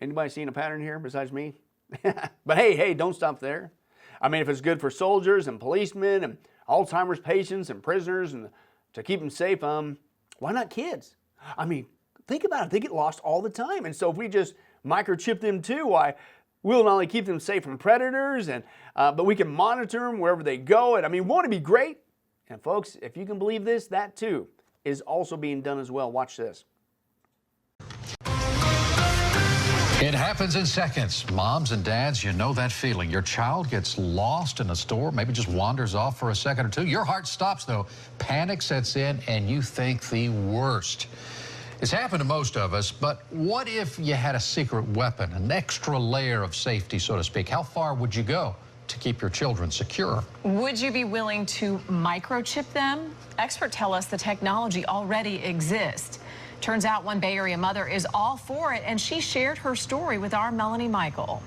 anybody seen a pattern here besides me? But hey, don't stop there. I mean, if it's good for soldiers and policemen and Alzheimer's patients and prisoners and to keep them safe, why not kids? I mean, think about it. They get lost all the time. And so if we just microchip them too, we'll not only keep them safe from predators, but we can monitor them wherever they go. And I mean, won't it be great? And folks, if you can believe this, that too is also being done as well. Watch this. It happens in seconds. Moms and dads, you know that feeling. Your child gets lost in a store, maybe just wanders off for a second or two. Your heart stops, though. Panic sets in, and you think the worst. It's happened to most of us, but what if you had a secret weapon, an extra layer of safety, so to speak? How far would you go to keep your children secure? Would you be willing to microchip them? Experts tell us the technology already exists. Turns out one Bay Area mother is all for it, and she shared her story with our Melanie Michael.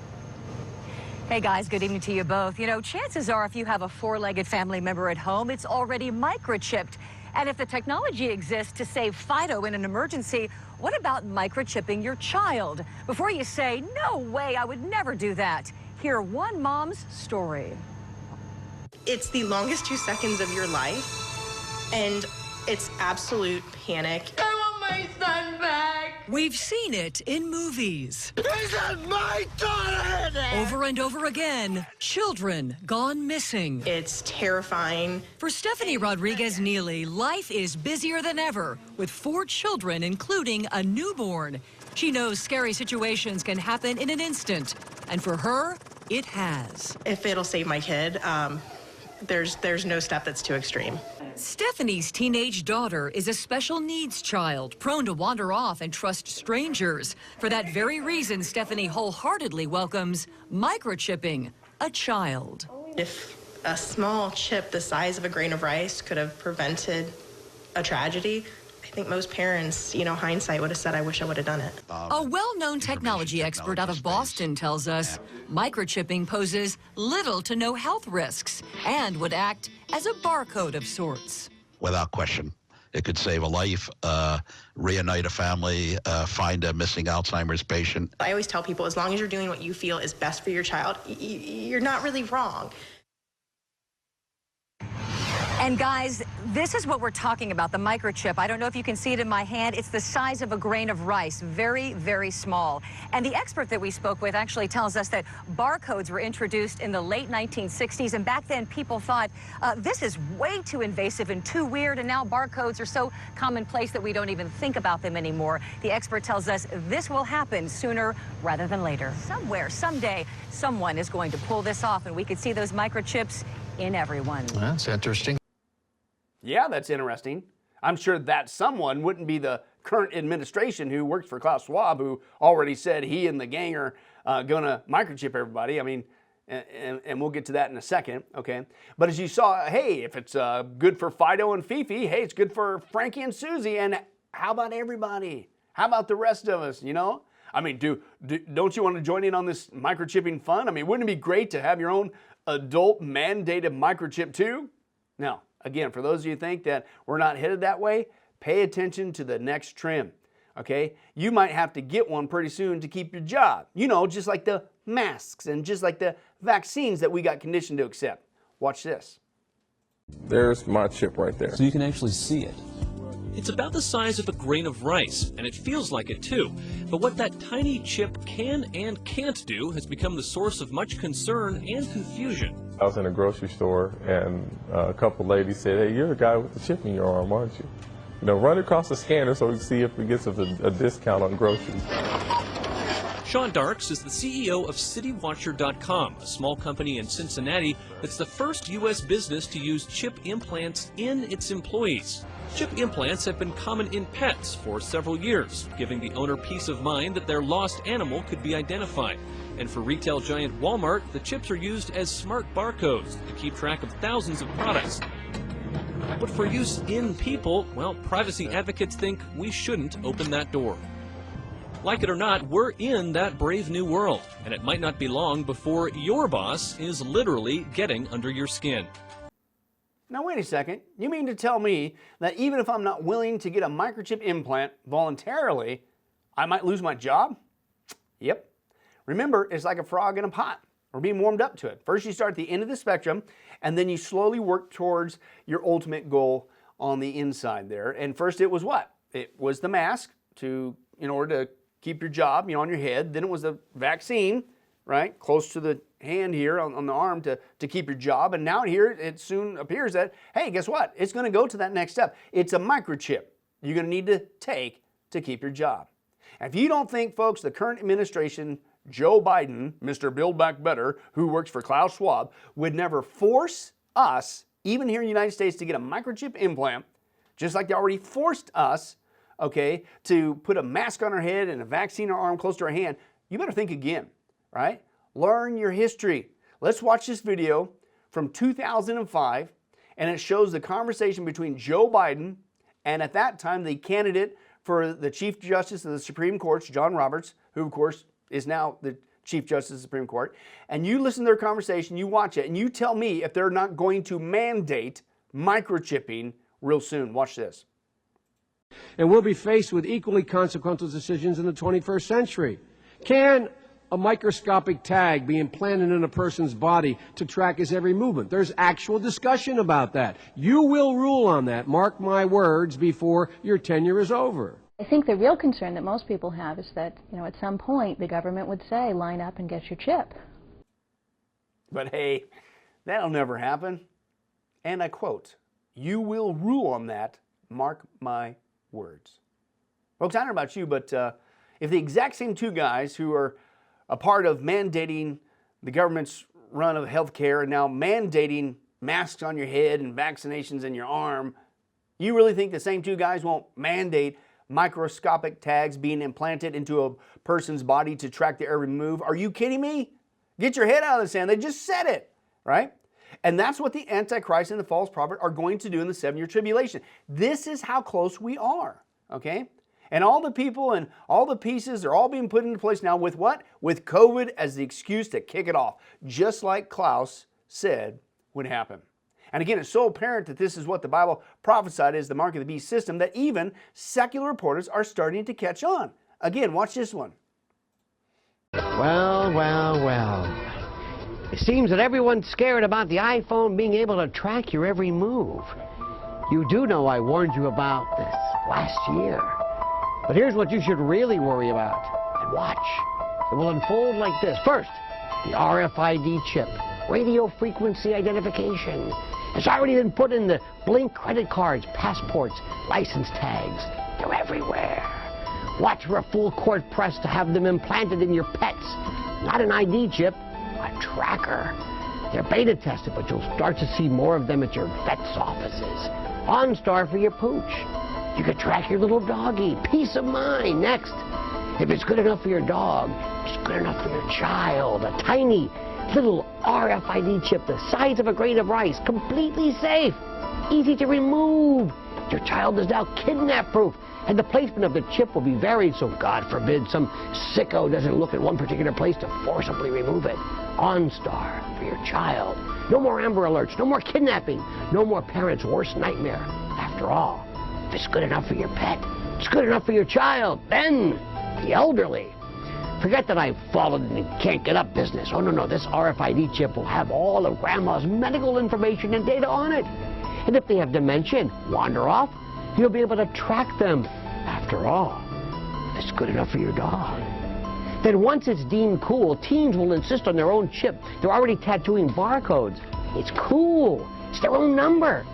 Hey guys, good evening to you both. You know, chances are if you have a four-legged family member at home, it's already microchipped. And if the technology exists to save Fido in an emergency, what about microchipping your child? Before you say, no way, I would never do that. Hear one mom's story. It's the longest 2 seconds of your life, and it's absolute panic. I want my son back. We've seen it in movies. This is my daughter! Over and over again, children gone missing. It's terrifying. For Stephanie Rodriguez-Neely, life is busier than ever, with 4 children, including a newborn. She knows scary situations can happen in an instant, and for her, it has. If it'll save my kid, there's no step that's too extreme. Stephanie's teenage daughter is a special needs child, prone to wander off and trust strangers. For that very reason, Stephanie wholeheartedly welcomes microchipping a child. If a small chip the size of a grain of rice could have prevented a tragedy, I think most parents, hindsight would have said, I wish I would have done it. A well-known technology expert out of Boston tells us microchipping poses little to no health risks and would act as a barcode of sorts. Without question, it could save a life, reunite a family, find a missing Alzheimer's patient. I always tell people, as long as you're doing what you feel is best for your child, you're not really wrong. And guys, this is what we're talking about, the microchip. I don't know if you can see it in my hand. It's the size of a grain of rice, very, very small. And the expert that we spoke with actually tells us that barcodes were introduced in the late 1960s, and back then people thought this is way too invasive and too weird, and now barcodes are so commonplace that we don't even think about them anymore. The expert tells us this will happen sooner rather than later. Somewhere, someday, someone is going to pull this off, and we could see those microchips in everyone. That's interesting. Yeah, that's interesting. I'm sure that someone wouldn't be the current administration who works for Klaus Schwab, who already said he and the gang are going to microchip everybody. I mean, and we'll get to that in a second, okay? But as you saw, hey, if it's good for Fido and Fifi, hey, it's good for Frankie and Susie, and how about everybody? How about the rest of us, you know? I mean, don't you want to join in on this microchipping fun? I mean, wouldn't it be great to have your own adult mandated microchip too? Now, again, for those of you who think that we're not headed that way, pay attention to the next trim, okay? You might have to get one pretty soon to keep your job. You know, just like the masks and just like the vaccines that we got conditioned to accept. Watch this. There's my chip right there. So you can actually see it. It's about the size of a grain of rice, and it feels like it too. But what that tiny chip can and can't do has become the source of much concern and confusion. I was in a grocery store, and a couple ladies said, "Hey, you're the guy with the chip in your arm, aren't you? You know, run across the scanner so we can see if we get a discount on groceries." Sean Darks is the CEO of CityWatcher.com, a small company in Cincinnati that's the first U.S. business to use chip implants in its employees. Chip implants have been common in pets for several years, giving the owner peace of mind that their lost animal could be identified. And for retail giant Walmart, the chips are used as smart barcodes to keep track of thousands of products. But for use in people, well, privacy advocates think we shouldn't open that door. Like it or not, we're in that brave new world, and it might not be long before your boss is literally getting under your skin. Now wait a second, you mean to tell me that even if I'm not willing to get a microchip implant voluntarily, I might lose my job? Yep. Remember, it's like a frog in a pot. We're being warmed up to it. First you start at the end of the spectrum, and then you slowly work towards your ultimate goal on the inside there. And first it was what? It was the mask in order to keep your job, you know, on your head. Then it was the vaccine, right, close to the hand here on the arm to keep your job. And now here it soon appears that, hey, guess what? It's going to go to that next step. It's a microchip you're going to need to take to keep your job. And if you don't think, folks, the current administration, Joe Biden, Mr. Build Back Better, who works for Klaus Schwab, would never force us, even here in the United States, to get a microchip implant, just like they already forced us, okay, to put a mask on our head and a vaccine on our arm close to our hand, you better think again, right? Learn your history. Let's watch this video from 2005, and it shows the conversation between Joe Biden and at that time the candidate for the Chief Justice of the Supreme Court, John Roberts, who of course is now the Chief Justice of the Supreme Court. And you listen to their conversation, you watch it, and you tell me if they're not going to mandate microchipping real soon. Watch this. And we'll be faced with equally consequential decisions in the 21st century. Can a microscopic tag be implanted in a person's body to track his every movement? There's actual discussion about that. You will rule on that, mark my words, before your tenure is over. I think the real concern that most people have is that, you know, at some point the government would say, line up and get your chip. But hey, that'll never happen. And I quote, "You will rule on that, mark my words." Folks, I don't know about you, but if the exact same two guys who are a part of mandating the government's run of healthcare and now mandating masks on your head and vaccinations in your arm, you really think the same two guys won't mandate microscopic tags being implanted into a person's body to track their every move? Are you kidding me? Get your head out of the sand. They just said it, right? And that's what the Antichrist and the false prophet are going to do in the 7-year tribulation. This is how close we are, okay? And all the people and all the pieces are all being put into place now with what? With COVID as the excuse to kick it off, just like Klaus said would happen. And again, it's so apparent that this is what the Bible prophesied as the mark of the beast system that even secular reporters are starting to catch on. Again, watch this one. Well, well, well. It seems that everyone's scared about the iPhone being able to track your every move. You do know I warned you about this last year. But here's what you should really worry about. And watch. It will unfold like this. First, the RFID chip, radio frequency identification. It's already been put in the Blink credit cards, passports, license tags. They're everywhere. Watch for a full court press to have them implanted in your pets. Not an ID chip, a tracker. They're beta tested, but you'll start to see more of them at your vet's offices. OnStar for your pooch. You can track your little doggy. Peace of mind. Next, if it's good enough for your dog, it's good enough for your child. A tiny little RFID chip the size of a grain of rice, completely safe, easy to remove. Your child is now kidnap-proof, and the placement of the chip will be varied so, God forbid, some sicko doesn't look at one particular place to forcibly remove it. OnStar for your child. No more Amber Alerts, no more kidnapping, no more parents' worst nightmare. After all, if it's good enough for your pet, it's good enough for your child. Then, the elderly. Forget that I've fallen and can't get up business. Oh, no, this RFID chip will have all of Grandma's medical information and data on it. And if they have dementia and wander off, you'll be able to track them. After all, it's good enough for your dog. Then once it's deemed cool, teens will insist on their own chip. They're already tattooing barcodes. It's cool. It's their own number.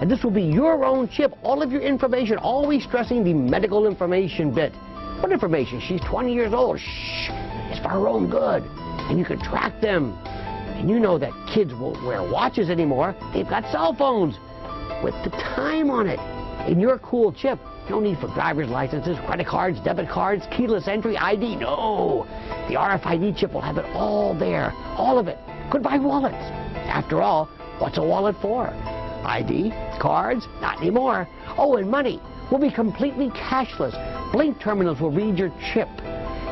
And this will be your own chip, all of your information, always stressing the medical information bit. What information? She's 20 years old. Shh. It's for her own good. And you can track them. And you know that kids won't wear watches anymore. They've got cell phones with the time on it. In your cool chip, no need for driver's licenses, credit cards, debit cards, keyless entry, ID. No. The RFID chip will have it all there. All of it. Goodbye wallets. After all, what's a wallet for? ID, cards, not anymore. Oh, and money will be completely cashless. Blink terminals will read your chip.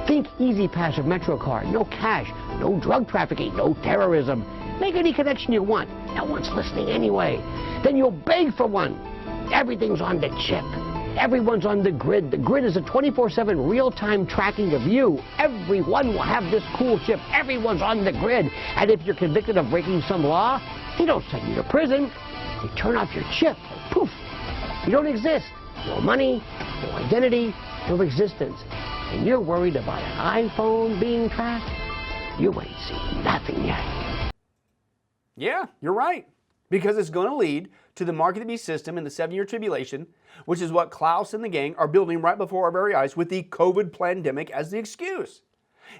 Think Easy Pass or MetroCard. No cash, no drug trafficking, no terrorism. Make any connection you want. No one's listening anyway. Then you'll beg for one. Everything's on the chip. Everyone's on the grid. The grid is a 24/7 real-time tracking of you. Everyone will have this cool chip. Everyone's on the grid. And if you're convicted of breaking some law, they don't send you to prison. They turn off your chip. Poof. You don't exist. No money, no identity, no existence. And you're worried about an iPhone being tracked? You ain't seen nothing yet. Yeah, you're right. Because it's going to lead to the mark of the beast system in the 7-year tribulation, which is what Klaus and the gang are building right before our very eyes with the COVID plandemic as the excuse.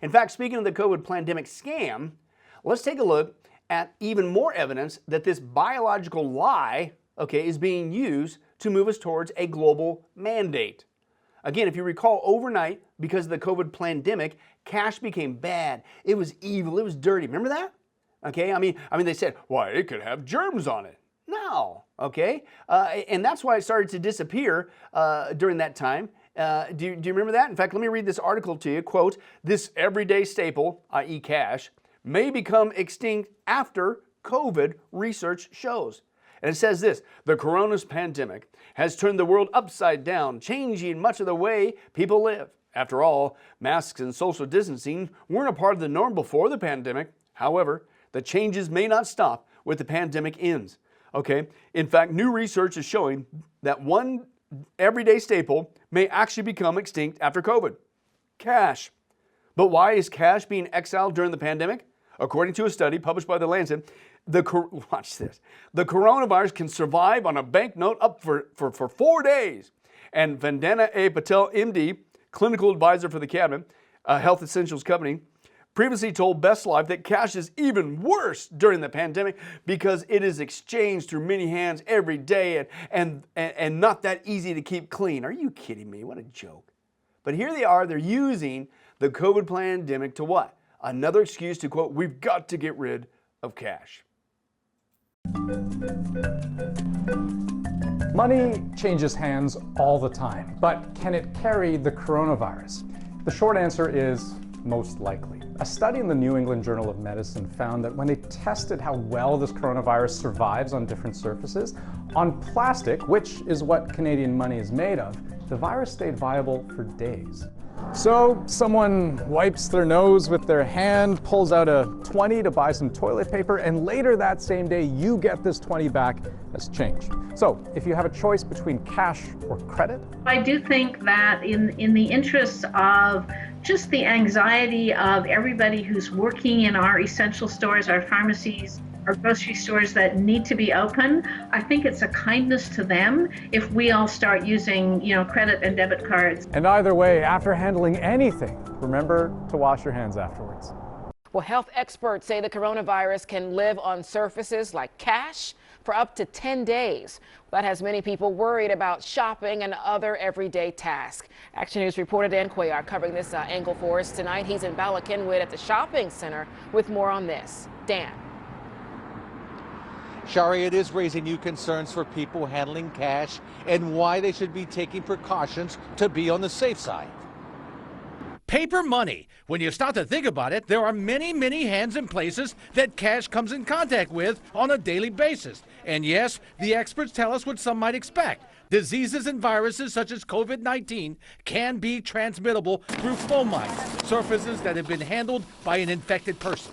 In fact, speaking of the COVID plandemic scam, let's take a look at even more evidence that this biological lie, is being used to move us towards a global mandate. Again, if you recall, overnight, because of the COVID plandemic, cash became bad. It was evil. It was dirty. Remember that? Okay, I mean, they said, why, it could have germs on it. No, okay? And that's why it started to disappear during that time. Do you remember that? In fact, let me read this article to you. Quote, this everyday staple, i.e. cash, may become extinct after COVID, research shows. And it says this, the coronavirus pandemic has turned the world upside down, changing much of the way people live. After all, masks and social distancing weren't a part of the norm before the pandemic. However, the changes may not stop when the pandemic ends. Okay? In fact, new research is showing that one everyday staple may actually become extinct after COVID. Cash. But why is cash being exiled during the pandemic? According to a study published by The Lancet, watch this. The coronavirus can survive on a banknote up for 4 days. And Vandana A. Patel, MD, clinical advisor for the cabinet, a health essentials company, previously told Best Life that cash is even worse during the pandemic because it is exchanged through many hands every day and not that easy to keep clean. Are you kidding me? What a joke. But here they are, they're using the COVID pandemic to what? Another excuse to, quote, we've got to get rid of cash. Money changes hands all the time, but can it carry the coronavirus? The short answer is most likely. A study in the New England Journal of Medicine found that when they tested how well this coronavirus survives on different surfaces, on plastic, which is what Canadian money is made of, the virus stayed viable for days. So someone wipes their nose with their hand, pulls out a 20 to buy some toilet paper, and later that same day you get this 20 back as change. So if you have a choice between cash or credit? I do think that in the interest of just the anxiety of everybody who's working in our essential stores, our pharmacies, our grocery stores that need to be open, I think it's a kindness to them if we all start using, credit and debit cards. And either way, after handling anything, remember to wash your hands afterwards. Well, health experts say the coronavirus can live on surfaces like cash for up to 10 days. That has many people worried about shopping and other everyday tasks. Action News reporter Dan Cuellar covering this angle for us tonight. He's in Bala Cynwyd at the shopping center with more on this. Dan. Shari, it is raising new concerns for people handling cash and why they should be taking precautions to be on the safe side. Paper money. When you start to think about it, there are many, many hands and places that cash comes in contact with on a daily basis. And yes, the experts tell us what some might expect. Diseases and viruses such as COVID-19 can be transmittable through phone lines, surfaces that have been handled by an infected person.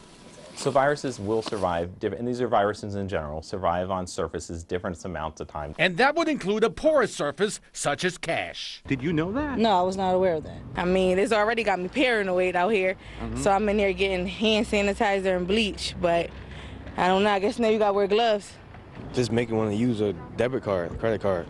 So viruses will survive, and these are viruses in general, survive on surfaces different amounts of time. And that would include a porous surface such as cash. Did you know that? No, I was not aware of that. I mean, it's already got me paranoid out here. So I'm in there getting hand sanitizer and bleach, but I don't know, I guess now you gotta wear gloves. Just make you want to use a debit card, credit card.